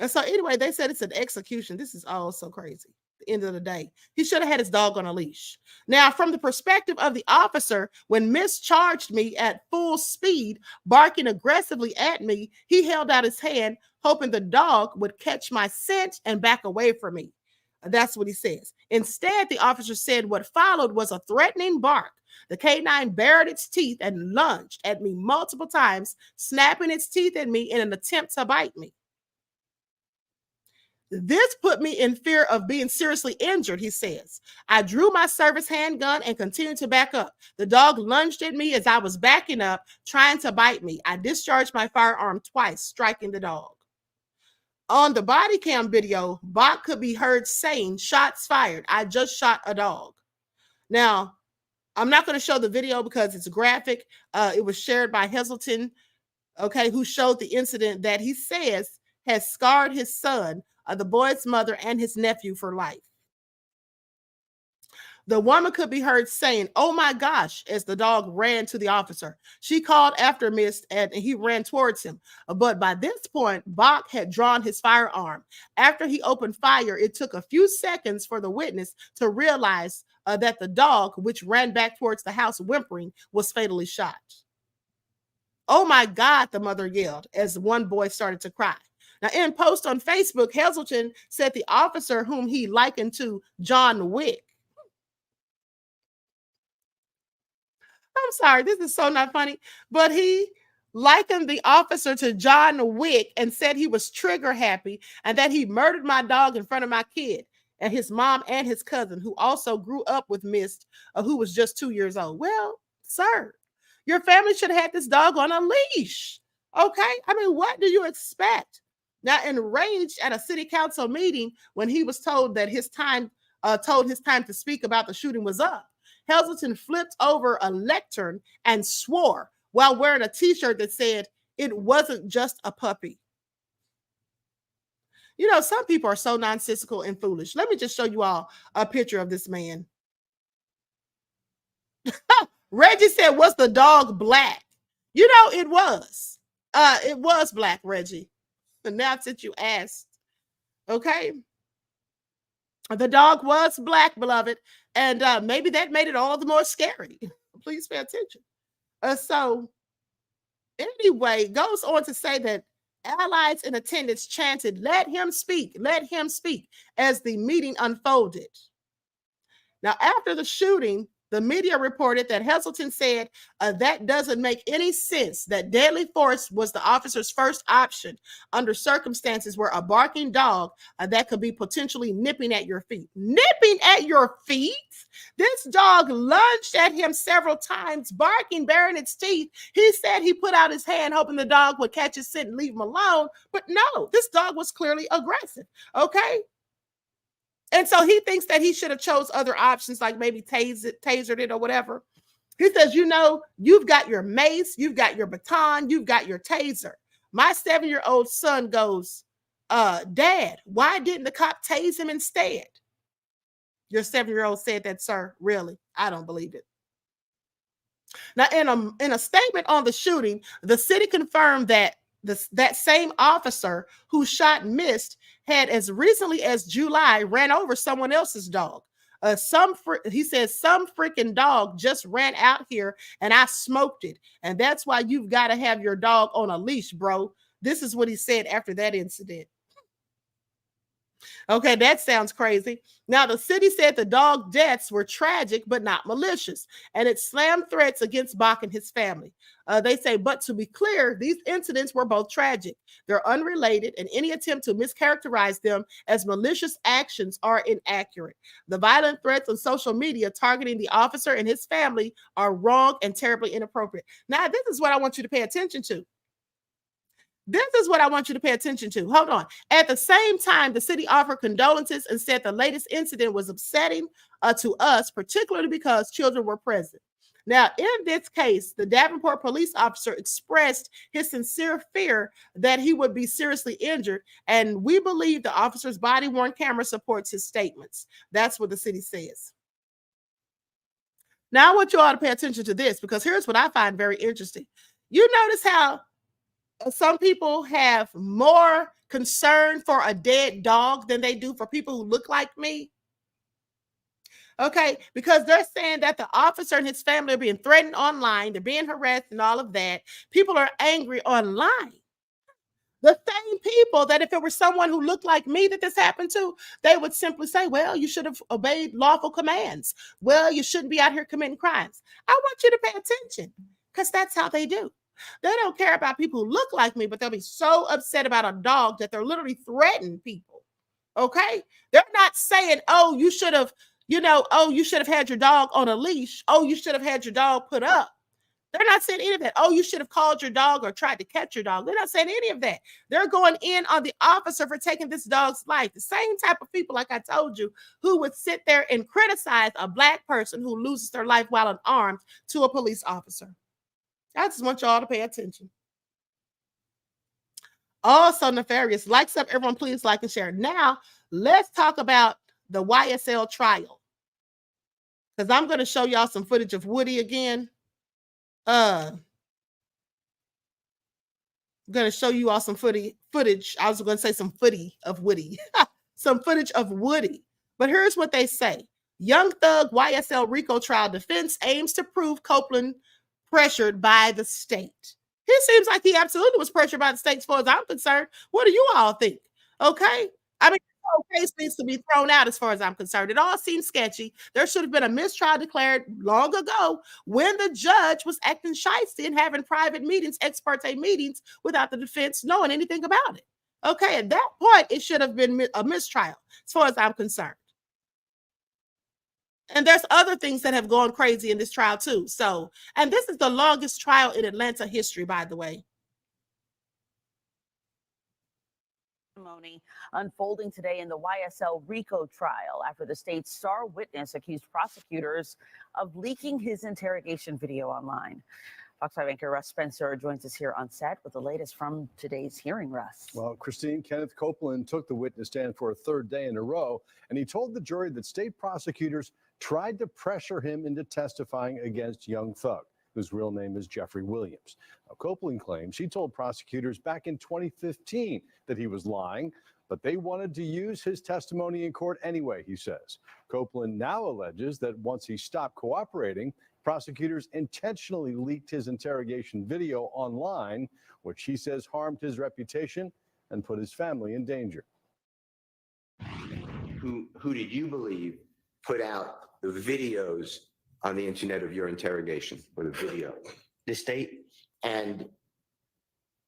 And so anyway, they said it's an execution. This is all so crazy. At the end of the day, he should have had his dog on a leash. Now, from the perspective of the officer, when mischarged me at full speed, barking aggressively at me, he held out his hand, hoping the dog would catch my scent and back away from me. That's what he says. Instead, the officer said what followed was a threatening bark. The canine bared its teeth and lunged at me multiple times, snapping its teeth at me in an attempt to bite me. This put me in fear of being seriously injured, he says. I drew my service handgun and continued to back up. The dog lunged at me as I was backing up, trying to bite me. I discharged my firearm twice, striking the dog. On the body cam video, Bach could be heard saying, "Shots fired. I just shot a dog." Now, I'm not going to show the video because it's graphic. It was shared by Heselton, okay, who showed the incident that he says has scarred his son, the boy's mother, and his nephew for life. The woman could be heard saying, "Oh my gosh," as the dog ran to the officer. She called after Mist and he ran towards him. But by this point, Bach had drawn his firearm. After he opened fire, it took a few seconds for the witness to realize that the dog, which ran back towards the house whimpering, was fatally shot. "Oh my God," the mother yelled as one boy started to cry. Now, in a post on Facebook, Heselton said the officer, whom he likened to John Wick. I'm sorry, this is so not funny, but he likened the officer to John Wick and said he was trigger happy and that he murdered my dog in front of my kid and his mom and his cousin, who also grew up with Mist, who was just 2 years old. Well, sir, your family should have had this dog on a leash. Okay? I mean, what do you expect? Now, enraged at a city council meeting when he was told that his time to speak about the shooting was up, Heselton flipped over a lectern and swore while wearing a t-shirt that said, "It wasn't just a puppy." You know, some people are so nonsensical and foolish. Let me just show you all a picture of this man. Reggie said, "Was the dog black?" You know, it was. It was black, Reggie. And now since you asked, okay. The dog was black, beloved. And maybe that made it all the more scary. Please pay attention. So anyway, goes on to say that allies in attendance chanted, "Let him speak, let him speak," as the meeting unfolded. Now, after the shooting, the media reported that Heselton said that doesn't make any sense, that deadly force was the officer's first option under circumstances where a barking dog that could be potentially nipping at your feet. Nipping at your feet? This dog lunged at him several times, barking, baring its teeth. He said he put out his hand hoping the dog would catch his scent and leave him alone. But no, this dog was clearly aggressive. Okay? And so he thinks that he should have chose other options, like maybe tasered it or whatever. He says, you know, you've got your mace, you've got your baton, you've got your taser. My 7-year-old son goes, "Dad, why didn't the cop tase him instead?" Your 7-year-old said that, sir. Really? I don't believe it. Now, in a statement on the shooting, the city confirmed that that same officer who shot Mist had, as recently as July, ran over someone else's dog. He says, "Some freaking dog just ran out here and I smoked it. And that's why you've got to have your dog on a leash, bro." This is what he said after that incident. Okay, that sounds crazy. Now, the city said the dog deaths were tragic but not malicious, and it slammed threats against Bach and his family. They say, but to be clear, these incidents were both tragic. They're unrelated, and any attempt to mischaracterize them as malicious actions are inaccurate. The violent threats on social media targeting the officer and his family are wrong and terribly inappropriate. Now, this is what I want you to pay attention to. This is what I want you to pay attention to. Hold on. At the same time, the city offered condolences and said the latest incident was upsetting to us, particularly because children were present. Now, in this case, the Davenport police officer expressed his sincere fear that he would be seriously injured, and we believe the officer's body-worn camera supports his statements. That's what the city says. Now, I want you all to pay attention to this, because here's what I find very interesting. You notice how some people have more concern for a dead dog than they do for people who look like me. Okay, because they're saying that the officer and his family are being threatened online, they're being harassed and all of that. People are angry online. The same people that if it were someone who looked like me that this happened to, they would simply say, well, you should have obeyed lawful commands. Well, you shouldn't be out here committing crimes. I want you to pay attention, because that's how they do. They don't care about people who look like me, but they'll be so upset about a dog that they're literally threatening people. Okay? They're not saying, oh, you should have, you should have had your dog on a leash. Oh, you should have had your dog put up. They're not saying any of that. Oh, you should have called your dog or tried to catch your dog. They're not saying any of that. They're going in on the officer for taking this dog's life. The same type of people, like I told you, who would sit there and criticize a black person who loses their life while unarmed to a police officer. I just want y'all to pay attention. Also nefarious. Likes up, everyone, please like and share. Now, let's talk about the YSL trial, because I'm going to show y'all some footage of Woody again. I'm going to show you all some footage. I was going to say some footy of Woody. Some footage of Woody. But here's what they say. Young Thug YSL RICO trial defense aims to prove Copeland pressured by the state. He seems like he absolutely was pressured by the state as far as I'm concerned. What do you all think? Okay. I mean, whole case needs to be thrown out as far as I'm concerned. It all seems sketchy. There should have been a mistrial declared long ago when the judge was acting shysty and having private meetings, ex parte meetings, without the defense knowing anything about it. Okay, at that point, it should have been a mistrial as far as I'm concerned. And there's other things that have gone crazy in this trial too. So, and this is the longest trial in Atlanta history, by the way. Testimony unfolding today in the YSL RICO trial after the state's star witness accused prosecutors of leaking his interrogation video online. Fox 5 anchor Russ Spencer joins us here on set with the latest from today's hearing, Russ. Well, Christine, Kenneth Copeland took the witness stand for a third day in a row, and he told the jury that state prosecutors tried to pressure him into testifying against young thug, whose real name is Jeffrey Williams. Now, Copeland claims he told prosecutors back in 2015 that he was lying, but they wanted to use his testimony in court anyway, he says. Copeland now alleges that once he stopped cooperating, prosecutors intentionally leaked his interrogation video online, which he says harmed his reputation and put his family in danger. Who did you believe put out the videos on the internet of your interrogation, or the video? The state. And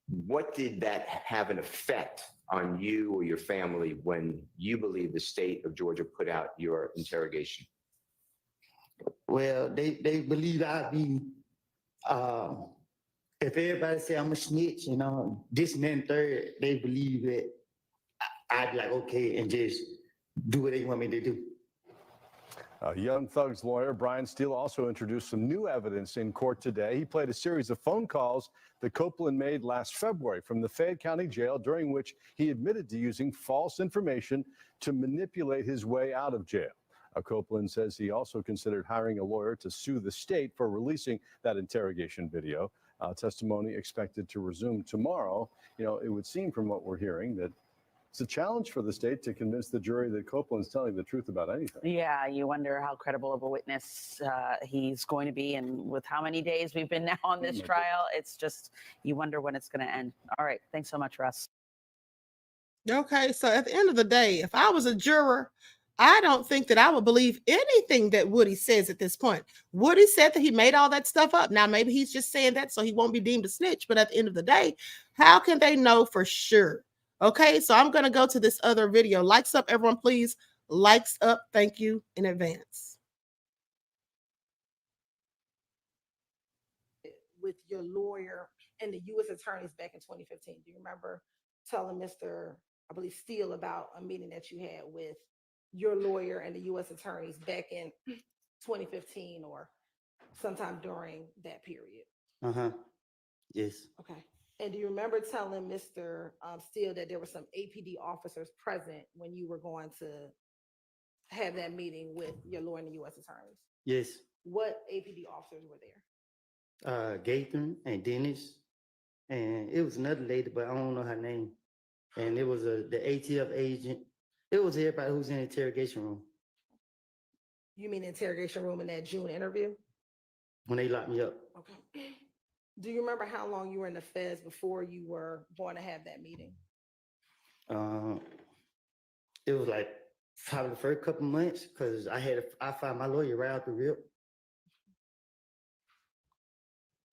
what did that have an effect on you or your family when you believe the state of Georgia put out your interrogation? Well, they believe I'd be, if everybody say I'm a snitch, you know, this and then third, they believe that I'd be like, okay, and just do what they want me to do. Young Thug's lawyer, Brian Steele, also introduced some new evidence in court today. He played a series of phone calls that Copeland made last February from the Fayette County Jail, during which he admitted to using false information to manipulate his way out of jail. Copeland says he also considered hiring a lawyer to sue the state for releasing that interrogation video. Testimony expected to resume tomorrow. You know, it would seem from what we're hearing that it's a challenge for the state to convince the jury that Copeland's telling the truth about anything. Yeah, you wonder how credible of a witness he's going to be. And with how many days we've been now on this trial, it's just, you wonder when it's going to end. All right. Thanks so much, Russ. Okay, so at the end of the day, if I was a juror, I don't think that I would believe anything that Woody says at this point. Woody said that he made all that stuff up. Now, maybe he's just saying that so he won't be deemed a snitch. But at the end of the day, how can they know for sure? Okay, so I'm going to go to this other video. Likes up, everyone, please. Likes up. Thank you in advance. With your lawyer and the U.S. attorneys back in 2015, do you remember telling Mr. I believe Steele about a meeting that you had with your lawyer and the U.S. attorneys back in 2015 or sometime during that period? Yes. Okay. And do you remember telling Mr. Steele that there were some APD officers present when you were going to have that meeting with your lawyer and the U.S. attorneys? Yes. What APD officers were there? Gaither and Dennis, and it was another lady, but I don't know her name. And it was the ATF agent. It was everybody who was in the interrogation room. You mean interrogation room in that June interview? When they locked me up. Okay. Do you remember how long you were in the feds before you were going to have that meeting? It was like probably the first couple months, because I found my lawyer right out the rip.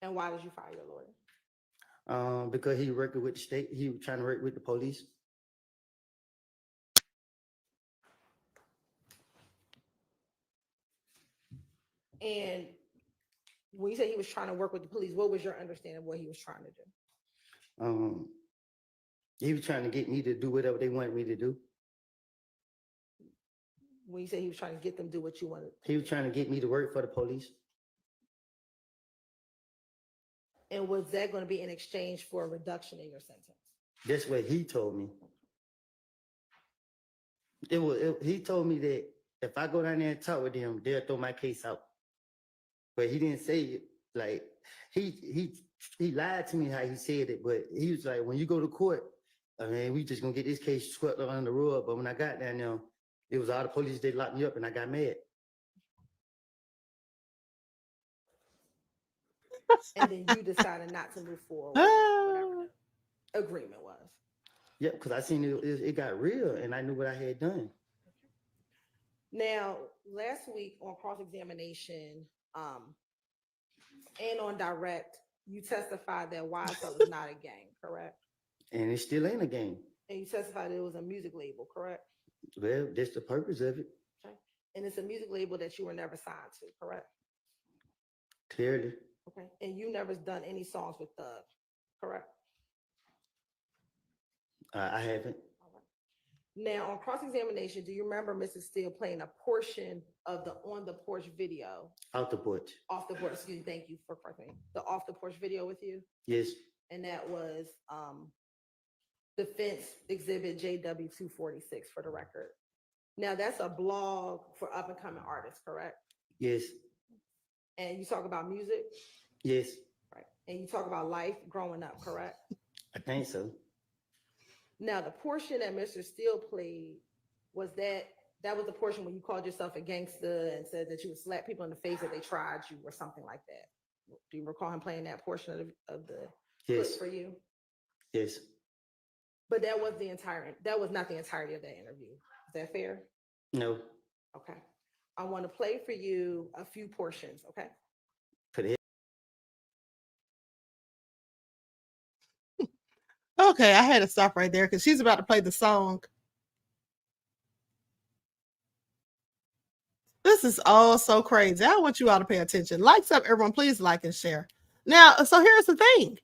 And why did you fire your lawyer? Because he worked with the state. He was trying to work with the police. And when you say he was trying to work with the police, what was your understanding of what he was trying to do? He was trying to get me to do whatever they wanted me to do. When you say he was trying to get them to do what you wanted? He was trying to get me to work for the police. And was that going to be in exchange for a reduction in your sentence? That's what he told me. He told me that if I go down there and talk with them, they'll throw my case out. But he didn't say it. Like, he lied to me how he said it, but he was like, when you go to court, I mean, we just gonna get this case swept under the rug. But when I got down there, it was all the police, they locked me up and I got mad. And then you decided not to move forward with whatever the agreement was. Yeah, because I seen it got real, and I knew what I had done. Now, last week on cross-examination, and on direct, you testified that YSL is not a gang, correct? And it still ain't a game. And you testified that it was a music label, correct? Well, that's the purpose of it. Okay. And it's a music label that you were never signed to, correct? Clearly. Okay. And you never done any songs with Thug, correct? I haven't. Now, on cross-examination, do you remember Mrs. Steele playing a portion of the On the Porch video? Out the porch. Off the porch, excuse me, thank you for correcting. The Off the Porch video with you? Yes. And that was Defense Exhibit JW246 for the record. Now, that's a blog for up-and-coming artists, correct? Yes. And you talk about music? Yes. Right. And you talk about life growing up, correct? I think so. Now, the portion that Mr. Steele played, was that was the portion when you called yourself a gangster and said that you would slap people in the face if they tried you or something like that. Do you recall him playing that portion of the clip for you? Yes. But that was not the entirety of that interview. Is that fair? No. Okay. I want to play for you a few portions, okay? Okay, I had to stop right there because she's about to play the song. This is all so crazy. I want you all to pay attention. Likes up, everyone. Please like and share. Now, so here's the thing.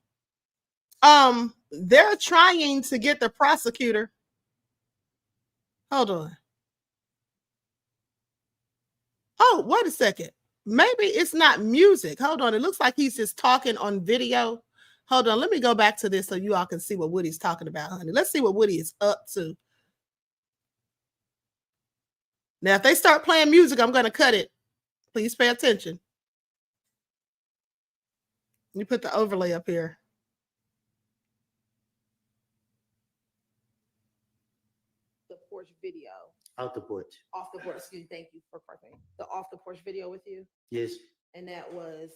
They're trying to get the prosecutor. Hold on. Oh, wait a second. Maybe it's not music. Hold on. It looks like he's just talking on video. Hold on. Let me go back to this so you all can see what Woody's talking about, honey. Let's see what Woody is up to. Now, if they start playing music, I'm going to cut it. Please pay attention. You put the overlay up here. The porch video. Out the porch. Off the porch. Excuse me. Thank you for correcting. The off the porch video with you. Yes. And that was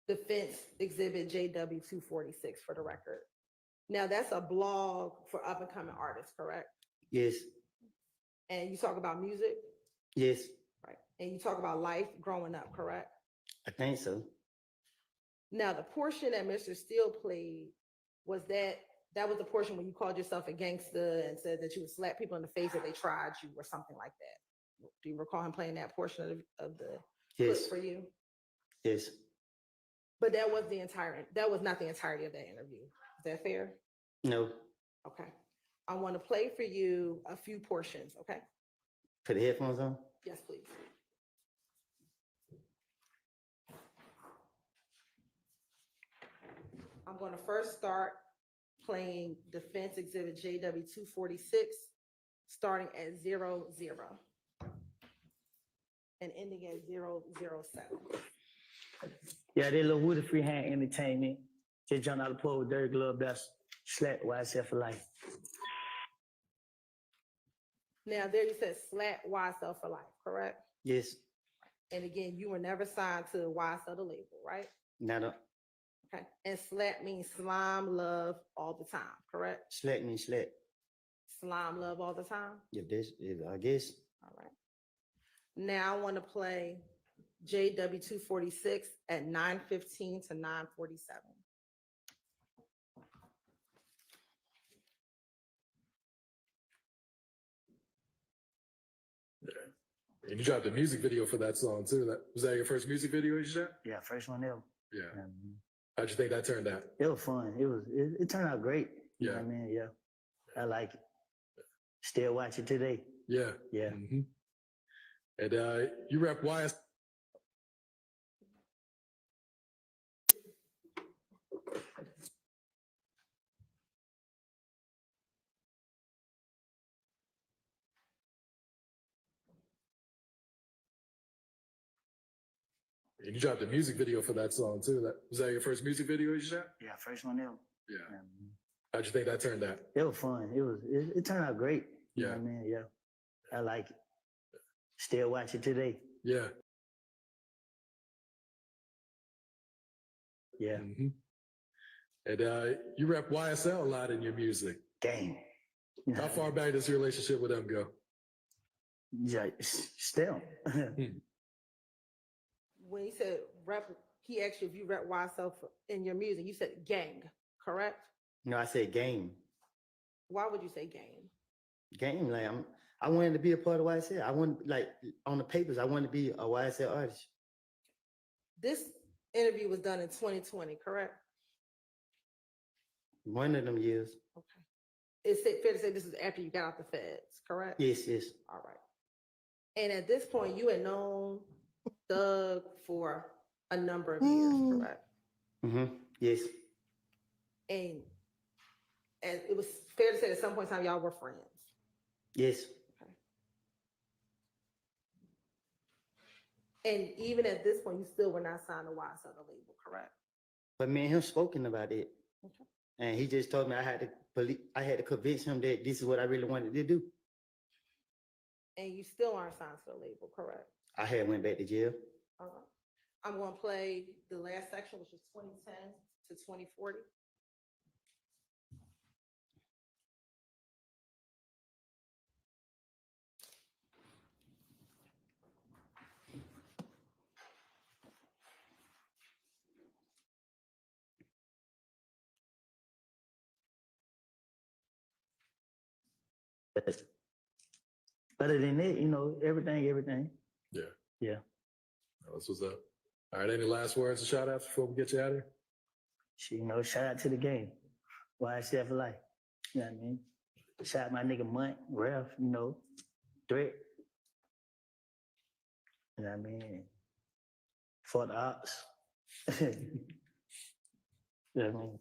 Defense Exhibit JW246 for the record. Now, that's a blog for up-and-coming artists, correct? Yes. And you talk about music? Yes. Right. And you talk about life growing up, correct? I think so. Now, the portion that Mr. Steele played, was that was the portion when you called yourself a gangster and said that you would slap people in the face if they tried you or something like that. Do you recall him playing that portion of the Yes. clip for you? Yes. But that was not the entirety of that interview. Is that fair? No. Okay. I want to play for you a few portions, okay? Put the headphones on? Yes, please. I'm going to first start playing Defense Exhibit JW246, starting at 00 and ending at 007. Yeah, they little Woody Freehand Entertainment. Just jumped out of the pool with Dirty Glove Best. Slap YSL for life. Now, there you said slap YSL for life, correct? Yes. And again, you were never signed to YSL the label, right? Not Okay. And slap means slime love all the time, correct? Slap means slap. Slime love all the time? Yeah, this is, I guess. All right. Now I want to play JW246 at 9:15 to 9:47. And you dropped a music video for that song too. Was that your first music video you shot? Yeah, first one ever. Yeah. How'd you think that turned out? It was fun. It turned out great. You know Yeah. what I mean? Yeah. I like it. Still watch it today. Yeah. Yeah. Mhm. And you rep YS. And you dropped a music video for that song too. Was that your first music video you shot? Yeah, first one ever. Yeah. How'd you think that turned out? It was fun. It turned out great. You know Yeah. what I mean? Yeah. I like it. Still watch it today. Yeah. Yeah. Mhm. And you rep YSL a lot in your music. Gang. How far back does your relationship with them go? Yeah, still. When he said rep, he asked you if you rep YSL in your music. You said gang, correct? No, I said game. Why would you say gang? Game, like I wanted to be a part of YSL. I wanted, like, on the papers, I wanted to be a YSL artist. This interview was done in 2020, correct? One of them years. Okay. Is it fair to say this is after you got out the feds, correct? Yes, yes. All right. And at this point, you had known Doug for a number of years, correct? Mm-hmm. Yes. And it was fair to say at some point in time y'all were friends. Yes. And even at this point, you still were not signed to YSL the label, correct? But me and him spoken about it. Okay. And he just told me I had to convince him that this is what I really wanted to do. And you still aren't signed to the label, correct? I had went back to jail. I'm going to play the last section, which is 2010 to 2040. Other than that, you know, everything. Yeah. Yeah. That's what's up. All right, any last words or shout outs before we get you out of here? You know, shout out to the game. YSL for life. You know what I mean? Shout out my nigga Munt, Ralph, you know, Threat. You know what I mean? For the ops. You know what I mean?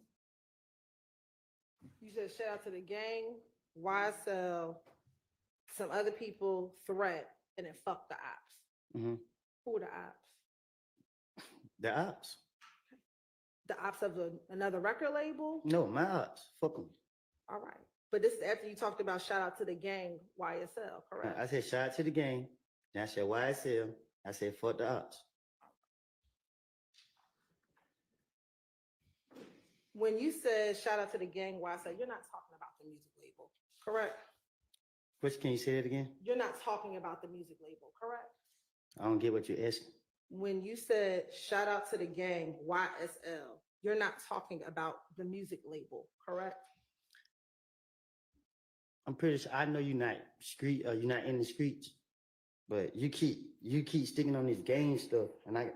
You said shout out to the gang, YSL, some other people, Threat, and then fuck the ops. Mm-hmm. Who are the ops? The ops. The ops of another record label? No, my ops. Fuck them. All right. But this is after you talked about shout out to the gang, YSL, correct? I said shout out to the gang. Then I said YSL. I said fuck the ops. When you said shout out to the gang, YSL, you're not talking about the music label, correct? Which, can you say that again? You're not talking about the music label, correct? I don't get what you're asking. When you said shout out to the gang, YSL, you're not talking about the music label, correct? I'm pretty sure I know you're not you're not in the streets, but you keep sticking on this gang stuff, and I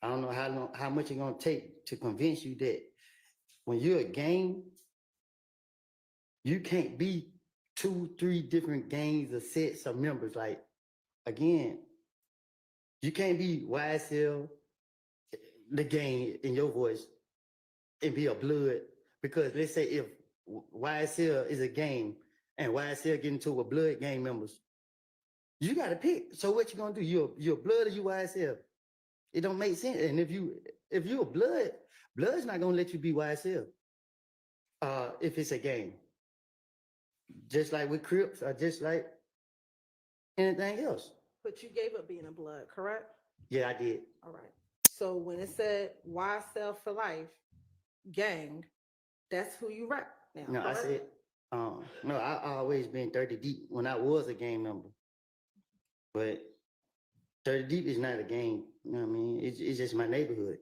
don't know how much it's gonna take to convince you that when you're a gang, you can't be 2-3 different gangs or sets of members. Like, again, you can't be YSL, the gang in your voice, and be a blood, because let's say if YSL is a gang and YSL get into a blood gang members, you got to pick. So what you gonna do? You're blood or you YSL? It don't make sense. And if you're a blood's not gonna let you be YSL. If it's a gang, just like with Crips or just like anything else. But you gave up being a blood, correct? Yeah, I did. All right. So when it said YSL for life, gang, that's who you rep now. No, correct? I said, no, I always been 30 deep when I was a gang member. But 30 deep is not a gang. You know what I mean? It's just my neighborhood.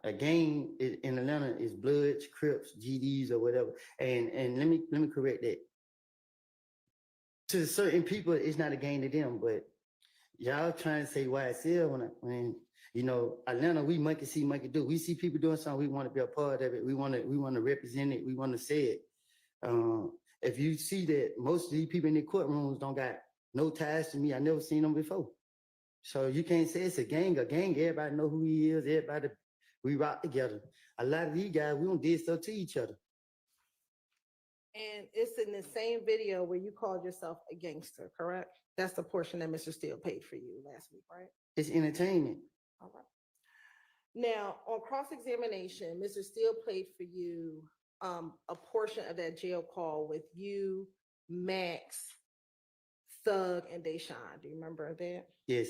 A gang in Atlanta is Bloods, Crips, GDs, or whatever. And let me correct that. To certain people, it's not a gang to them, but y'all trying to say YSL when you know, Atlanta, we monkey see, monkey do. We see people doing something, we want to be a part of it. We want to represent it. We want to say it. If you see that most of these people in the courtrooms don't got no ties to me, I never seen them before. So you can't say it's a gang. A gang, everybody know who he is. Everybody, we rock together. A lot of these guys, we don't did stuff to each other. And it's in the same video where you called yourself a gangster, correct? That's the portion that Mr. Steele paid for you last week, right? It's entertainment. All right. Now, on cross-examination, Mr. Steele played for you a portion of that jail call with you, Max, Thug, and Deshaun. Do you remember that? Yes.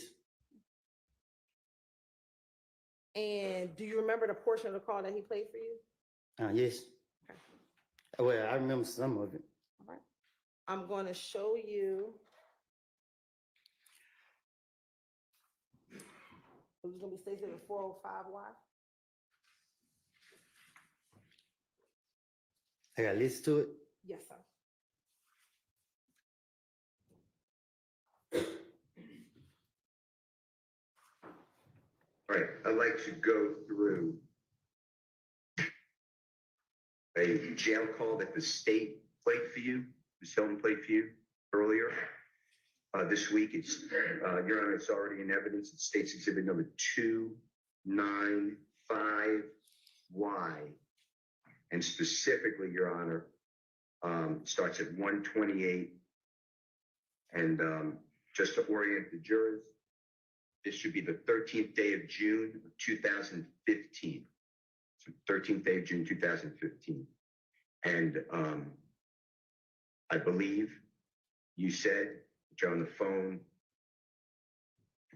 And do you remember the portion of the call that he played for you? Yes. Well, I remember some of it. All right. I'm going to show you. It's going to be stationed at 405Y. I got to listen to it. Yes, sir. All right, I'd like to go through a jail call that the state played for you, the Stone played for you earlier this week. It's, Your Honor, it's already in evidence. It's State's Exhibit number 295Y. And specifically, Your Honor, starts at 128. And just to orient the jurors, this should be the 13th day of June of 2015. So 13th day of June 2015. And I believe you said that you're on the phone,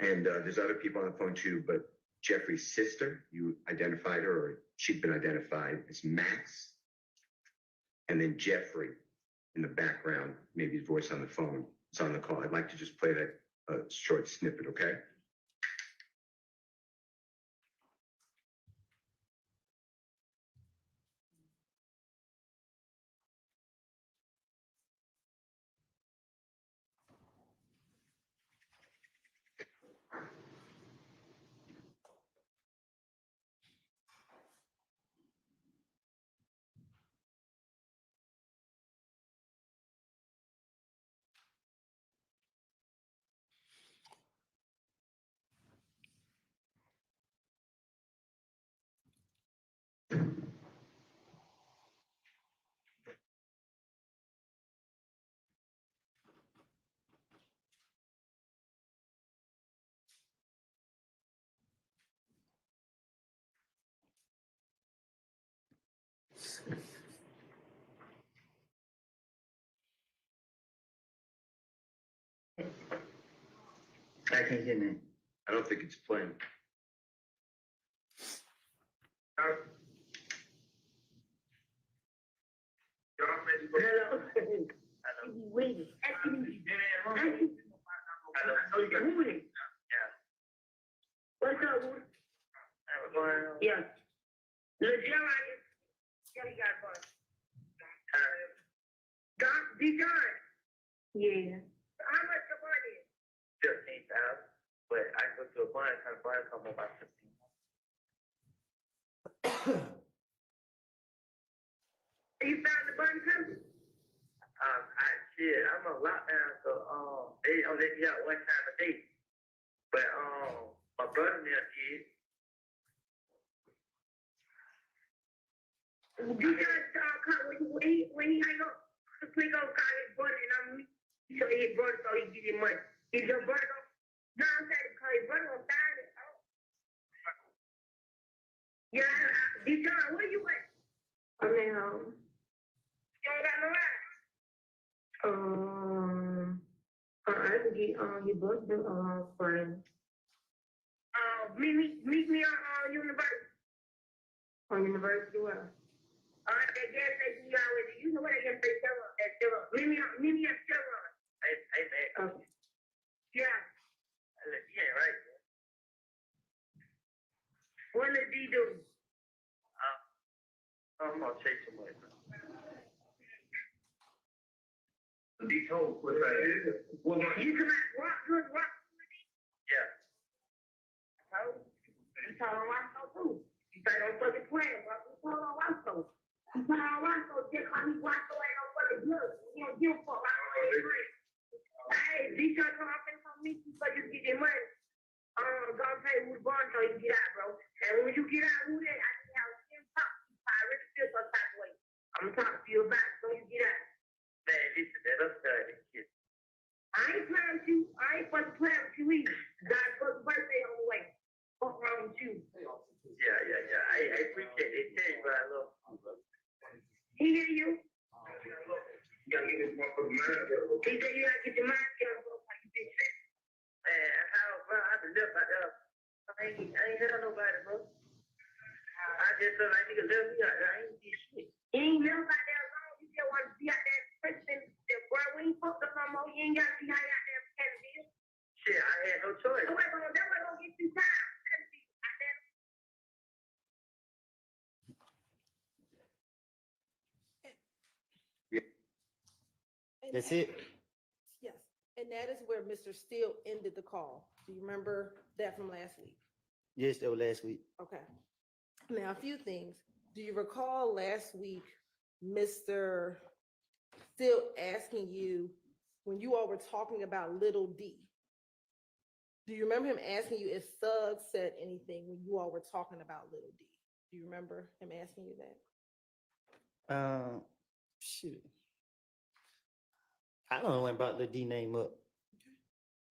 and there's other people on the phone too, but Jeffrey's sister, you identified her, or she'd been identified as Max. And then Jeffrey in the background, maybe his voice on the phone, is on the call. I'd like to just play that short snippet, okay? I can't hear me. I don't think it's playing. Hello. Wait. What's up, Wood? Yeah. Look, Jerry got one. Don, D-John. Yeah. How much the money? 15,000. But I go to a bar and kind of buy something about 15. You found the bun company? I'm on lockdown, so they only let me out one time a day. But my brother there did. You guys when he hang up, please don't call his brother, and I'm so his brother so he get his money. Is your brother? No, I'm saying call his brother on Friday. Yeah, D-John, where you at? I'm at home. You ain't got no ride? I can get your brother friend. Meet me on University. On University where? That gas station you already. You know what I gas station at Chevron. Meet me at Chevron. Hey, man. Okay. Yeah. Yeah, right. What did he do? I'm gonna say too much. He told what I did. Well, you come out rock. Yeah. You told him Roscoe too. You say don't fucking play, bro. You told him Roscoe. You told him Roscoe just like he Roscoe ain't no fucking good. You don't give a fuck. Roscoe ain't free. Hey, these guys come up and come meet you so you get your money. Go pay with Bond so you get out, bro. And when you get out, who that? I can have him talk to you. I really feel some type of way. I'm gonna talk to you about it so you get out. Man, listen, man, I'm sorry. I ain't playing with you. I ain't fucking playing with you either. God's fucking birthday on the way. What's wrong with you? Yeah. I appreciate it. Tell you what I love. He hear you? You gotta get this motherfucker mind together. He said you gotta get your mind together, bro. Like you been saying. Man, bro, I been left out there. I ain't heard nobody, bro. I just feel like nigga left me out there. I ain't did shit. You ain't never got there long. You just want to be out there pressing the boy. We ain't fucked up no more. You ain't got to be out there petting this. Shit, I had no choice. That way gonna get you time. That's it. Yes. And that is where Mr. Steele ended the call. Do you remember that from last week? Yes, that was last week. Okay. Now, a few things. Do you recall last week, Mr. Steele asking you when you all were talking about Little D? Do you remember him asking you if Thug said anything when you all were talking about Little D? Do you remember him asking you that? Shoot. I don't know when brought the D name up.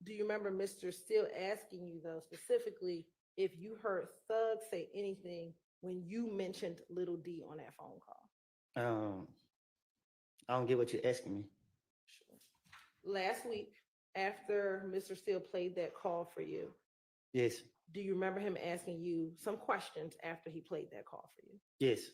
Do you remember Mr. Steele asking you, though, specifically, if you heard Thug say anything when you mentioned Little D on that phone call? I don't get what you're asking me. Last week, after Mr. Steele played that call for you, Yes, do you remember him asking you some questions after he played that call for you? yes,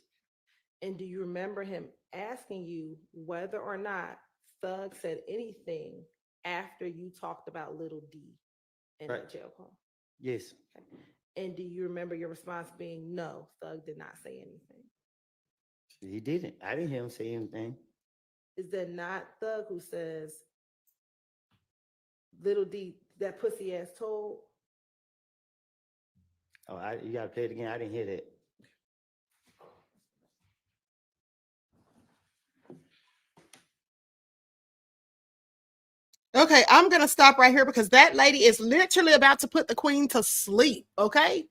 And do you remember him asking you whether or not Thug said anything after you talked about Little D in Right. that jail call? yes. And do you remember your response being no, Thug did not say anything? He didn't. I didn't hear him say anything. Is that not Thug who says Little D, that pussy ass told? Oh, you gotta play it again. I didn't hear that. Okay, I'm gonna stop right here because that lady is literally about to put the queen to sleep. Okay,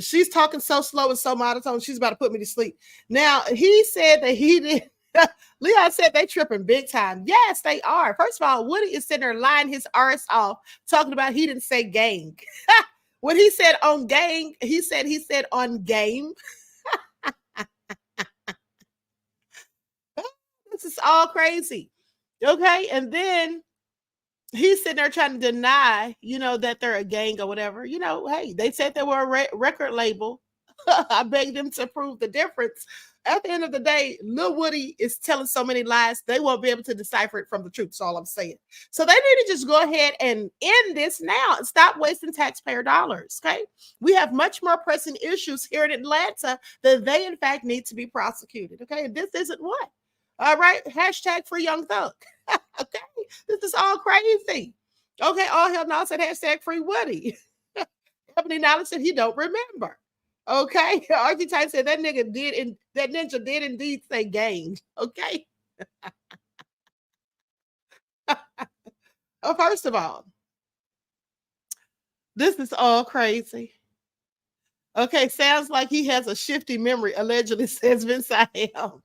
she's talking so slow and so monotone, she's about to put me to sleep. Now he said that he did. Leon said they tripping big time. Yes, they are. First of all, Woody is sitting there lying his arse off, talking about he didn't say gang. When he said on gang, he said on game. This is all crazy. Okay, and then he's sitting there trying to deny, that they're a gang or whatever. Hey, they said they were a record label. I begged them to prove the difference. At the end of the day, Lil Woody is telling so many lies, they won't be able to decipher it from the truth. That's all I'm saying. So they need to just go ahead and end this now and stop wasting taxpayer dollars, okay? We have much more pressing issues here in Atlanta that they, in fact, need to be prosecuted, okay? And this isn't one. All right, hashtag free Young Thug. Okay, this is all crazy. Okay, all hell no said hashtag free Woody. Ebony Knowledge said he don't remember. Okay, Archie Tight said that ninja did indeed say gang. Okay. First of all, this is all crazy. Okay, sounds like he has a shifty memory, allegedly says Vince I am.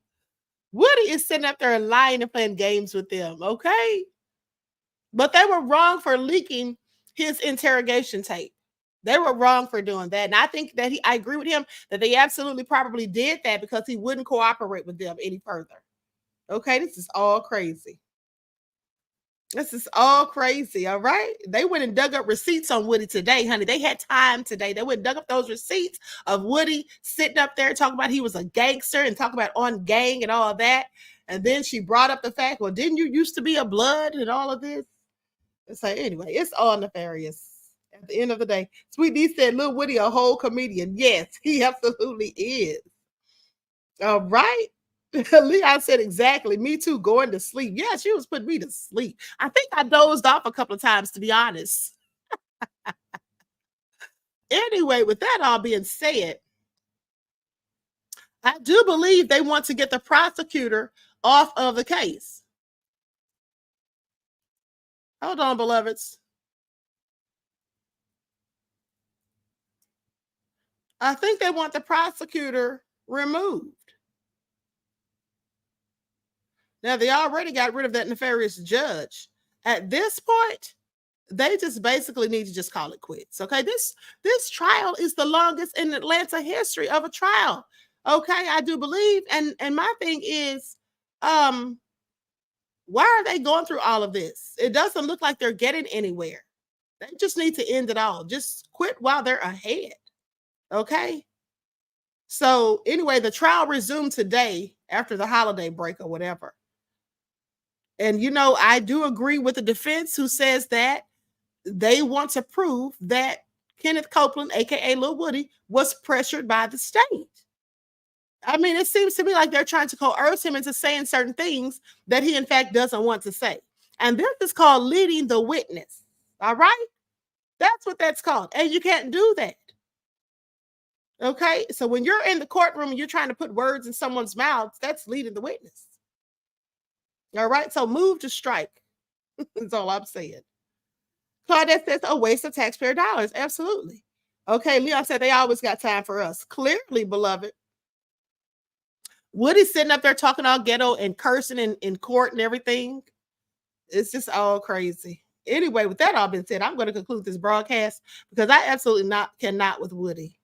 Woody is sitting up there lying and playing games with them, okay? But they were wrong for leaking his interrogation tape. They were wrong for doing that. And I think that I agree with him that they absolutely probably did that because he wouldn't cooperate with them any further. Okay, this is all crazy. This is all crazy, all right? They went and dug up receipts on Woody today, honey. They had time today. They went and dug up those receipts of Woody sitting up there talking about he was a gangster and talking about on gang and all of that. And then she brought up the fact, well, didn't you used to be a blood and all of this? So anyway, it's all nefarious. At the end of the day, Sweet D said, Lil Woody a whole comedian. Yes, he absolutely is. All right. Leon said exactly. Me too, going to sleep. Yeah, she was putting me to sleep. I think I dozed off a couple of times, to be honest. Anyway, with that all being said, I do believe they want to get the prosecutor off of the case. Hold on, beloveds. I think they want the prosecutor removed. Now, they already got rid of that nefarious judge. At this point, they just basically need to just call it quits. Okay, this trial is the longest in Atlanta history of a trial. Okay, I do believe. And my thing is, why are they going through all of this? It doesn't look like they're getting anywhere. They just need to end it all. Just quit while they're ahead. Okay. So anyway, the trial resumed today after the holiday break or whatever. And, you know, I do agree with the defense who says that they want to prove that Kenneth Copeland, aka Lil Woody, was pressured by the state. I mean, it seems to me like they're trying to coerce him into saying certain things that he in fact doesn't want to say. And this is called leading the witness. All right? That's what that's called. And you can't do that. Okay? So when you're in the courtroom and you're trying to put words in someone's mouth, that's leading the witness. All right? So move to strike. That's all I'm saying. Claudette says a waste of taxpayer dollars. Absolutely. Okay, Leon said they always got time for us. Clearly, beloved. Woody's sitting up there talking all ghetto and cursing in court and everything. It's just all crazy. Anyway, with that all being said, I'm going to conclude this broadcast because I absolutely cannot with Woody.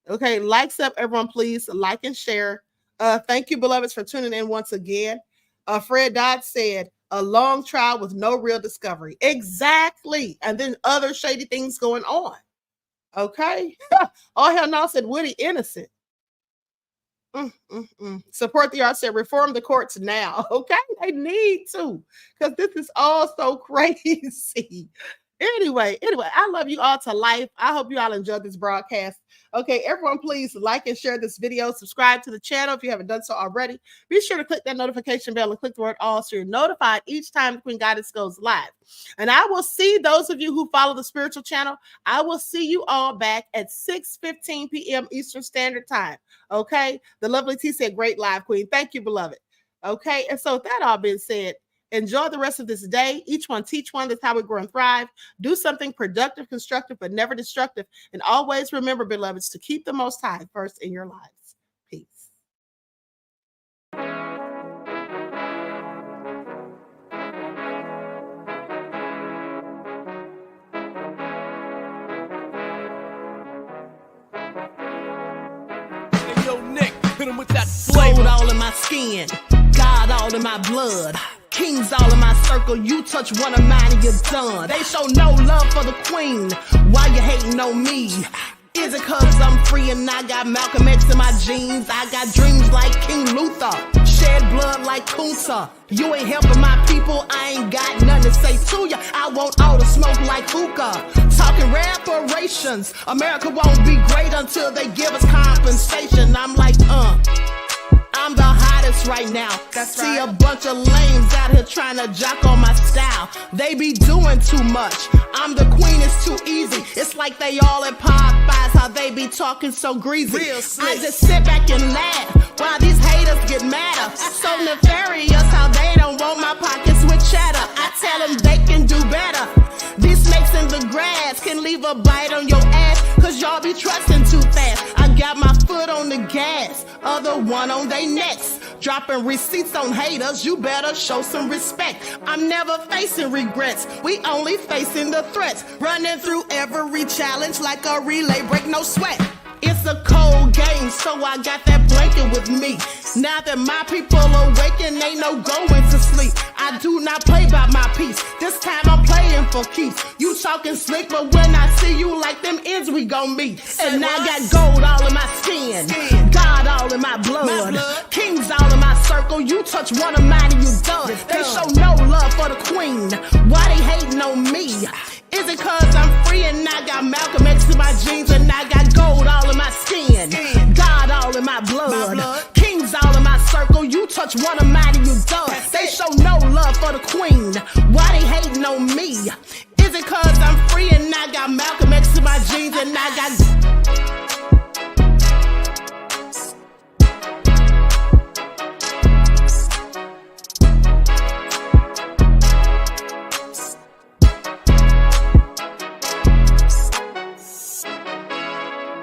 Okay, likes up, everyone, please. Like and share. Thank you, beloveds, for tuning in once again. Fred Dodd said, a long trial with no real discovery. Exactly. And then other shady things going on. Okay. All hell no, said Woody innocent. Support the arts, said reform the courts now. Okay. They need to, because this is all so crazy. Anyway, I love you all to life. I hope you all enjoyed this broadcast. Okay, everyone, please like and share this video. Subscribe to the channel if you haven't done so already. Be sure to click that notification bell and click the word all so you're notified each time the Queen Goddess goes live. And I will see those of you who follow the spiritual channel. I will see you all back at 6:15 p.m. Eastern Standard Time. Okay, the lovely T said, great live, Queen. Thank you, beloved. Okay, and so with that all being said, enjoy the rest of this day. Each one teach one. That's how we grow and thrive. Do something productive, constructive, but never destructive. And always remember, beloveds, to keep the Most High first in your lives. Peace. Hey, yo, Nick, hit him with that flavor. Gold all in my skin, God all in my blood. Kings all in my circle, you touch one of mine and you're done. They show no love for the queen, why you hating on me? Is it cause I'm free and I got Malcolm X in my jeans? I got dreams like King Luther, shed blood like Kunta. You ain't helping my people, I ain't got nothing to say to ya. I want all the smoke like hookah. Talking reparations, America won't be great until they give us compensation. I'm like, I'm the hottest right now. See a bunch of lames out here trying to jock on my style. They be doing too much. I'm the queen, it's too easy. It's like they all at Popeyes, how they be talking so greasy. I just sit back and laugh while these haters get madder. So nefarious how they don't want my pockets with cheddar. I tell them they can do better. These snakes in the grass can leave a bite on your ass, cause y'all be trusting too fast. I got my foot on the gas, other one on they necks. Dropping receipts on haters, you better show some respect. I'm never facing regrets, we only facing the threats. Running through every challenge like a relay, break no sweat. It's a cold game, so I got that blanket with me. Now that my people awaken, ain't no going to sleep. I do not play by my piece. This time I'm playing for keeps. You talking slick, but when I see you like them ends, we gon' meet. And I got gold all in my skin, God all in my blood. Kings all in my circle. You touch one of mine and you done. They show no love for the queen. Why they hating on me? Is it cause I'm free and I got Malcolm X in my jeans and I got gold all in my skin, God all in my blood. Kings all in my circle. You touch one of mine and you done. They show no love for the queen. Why they hating on me? Is it cause I'm free and I got Malcolm X in my jeans and I got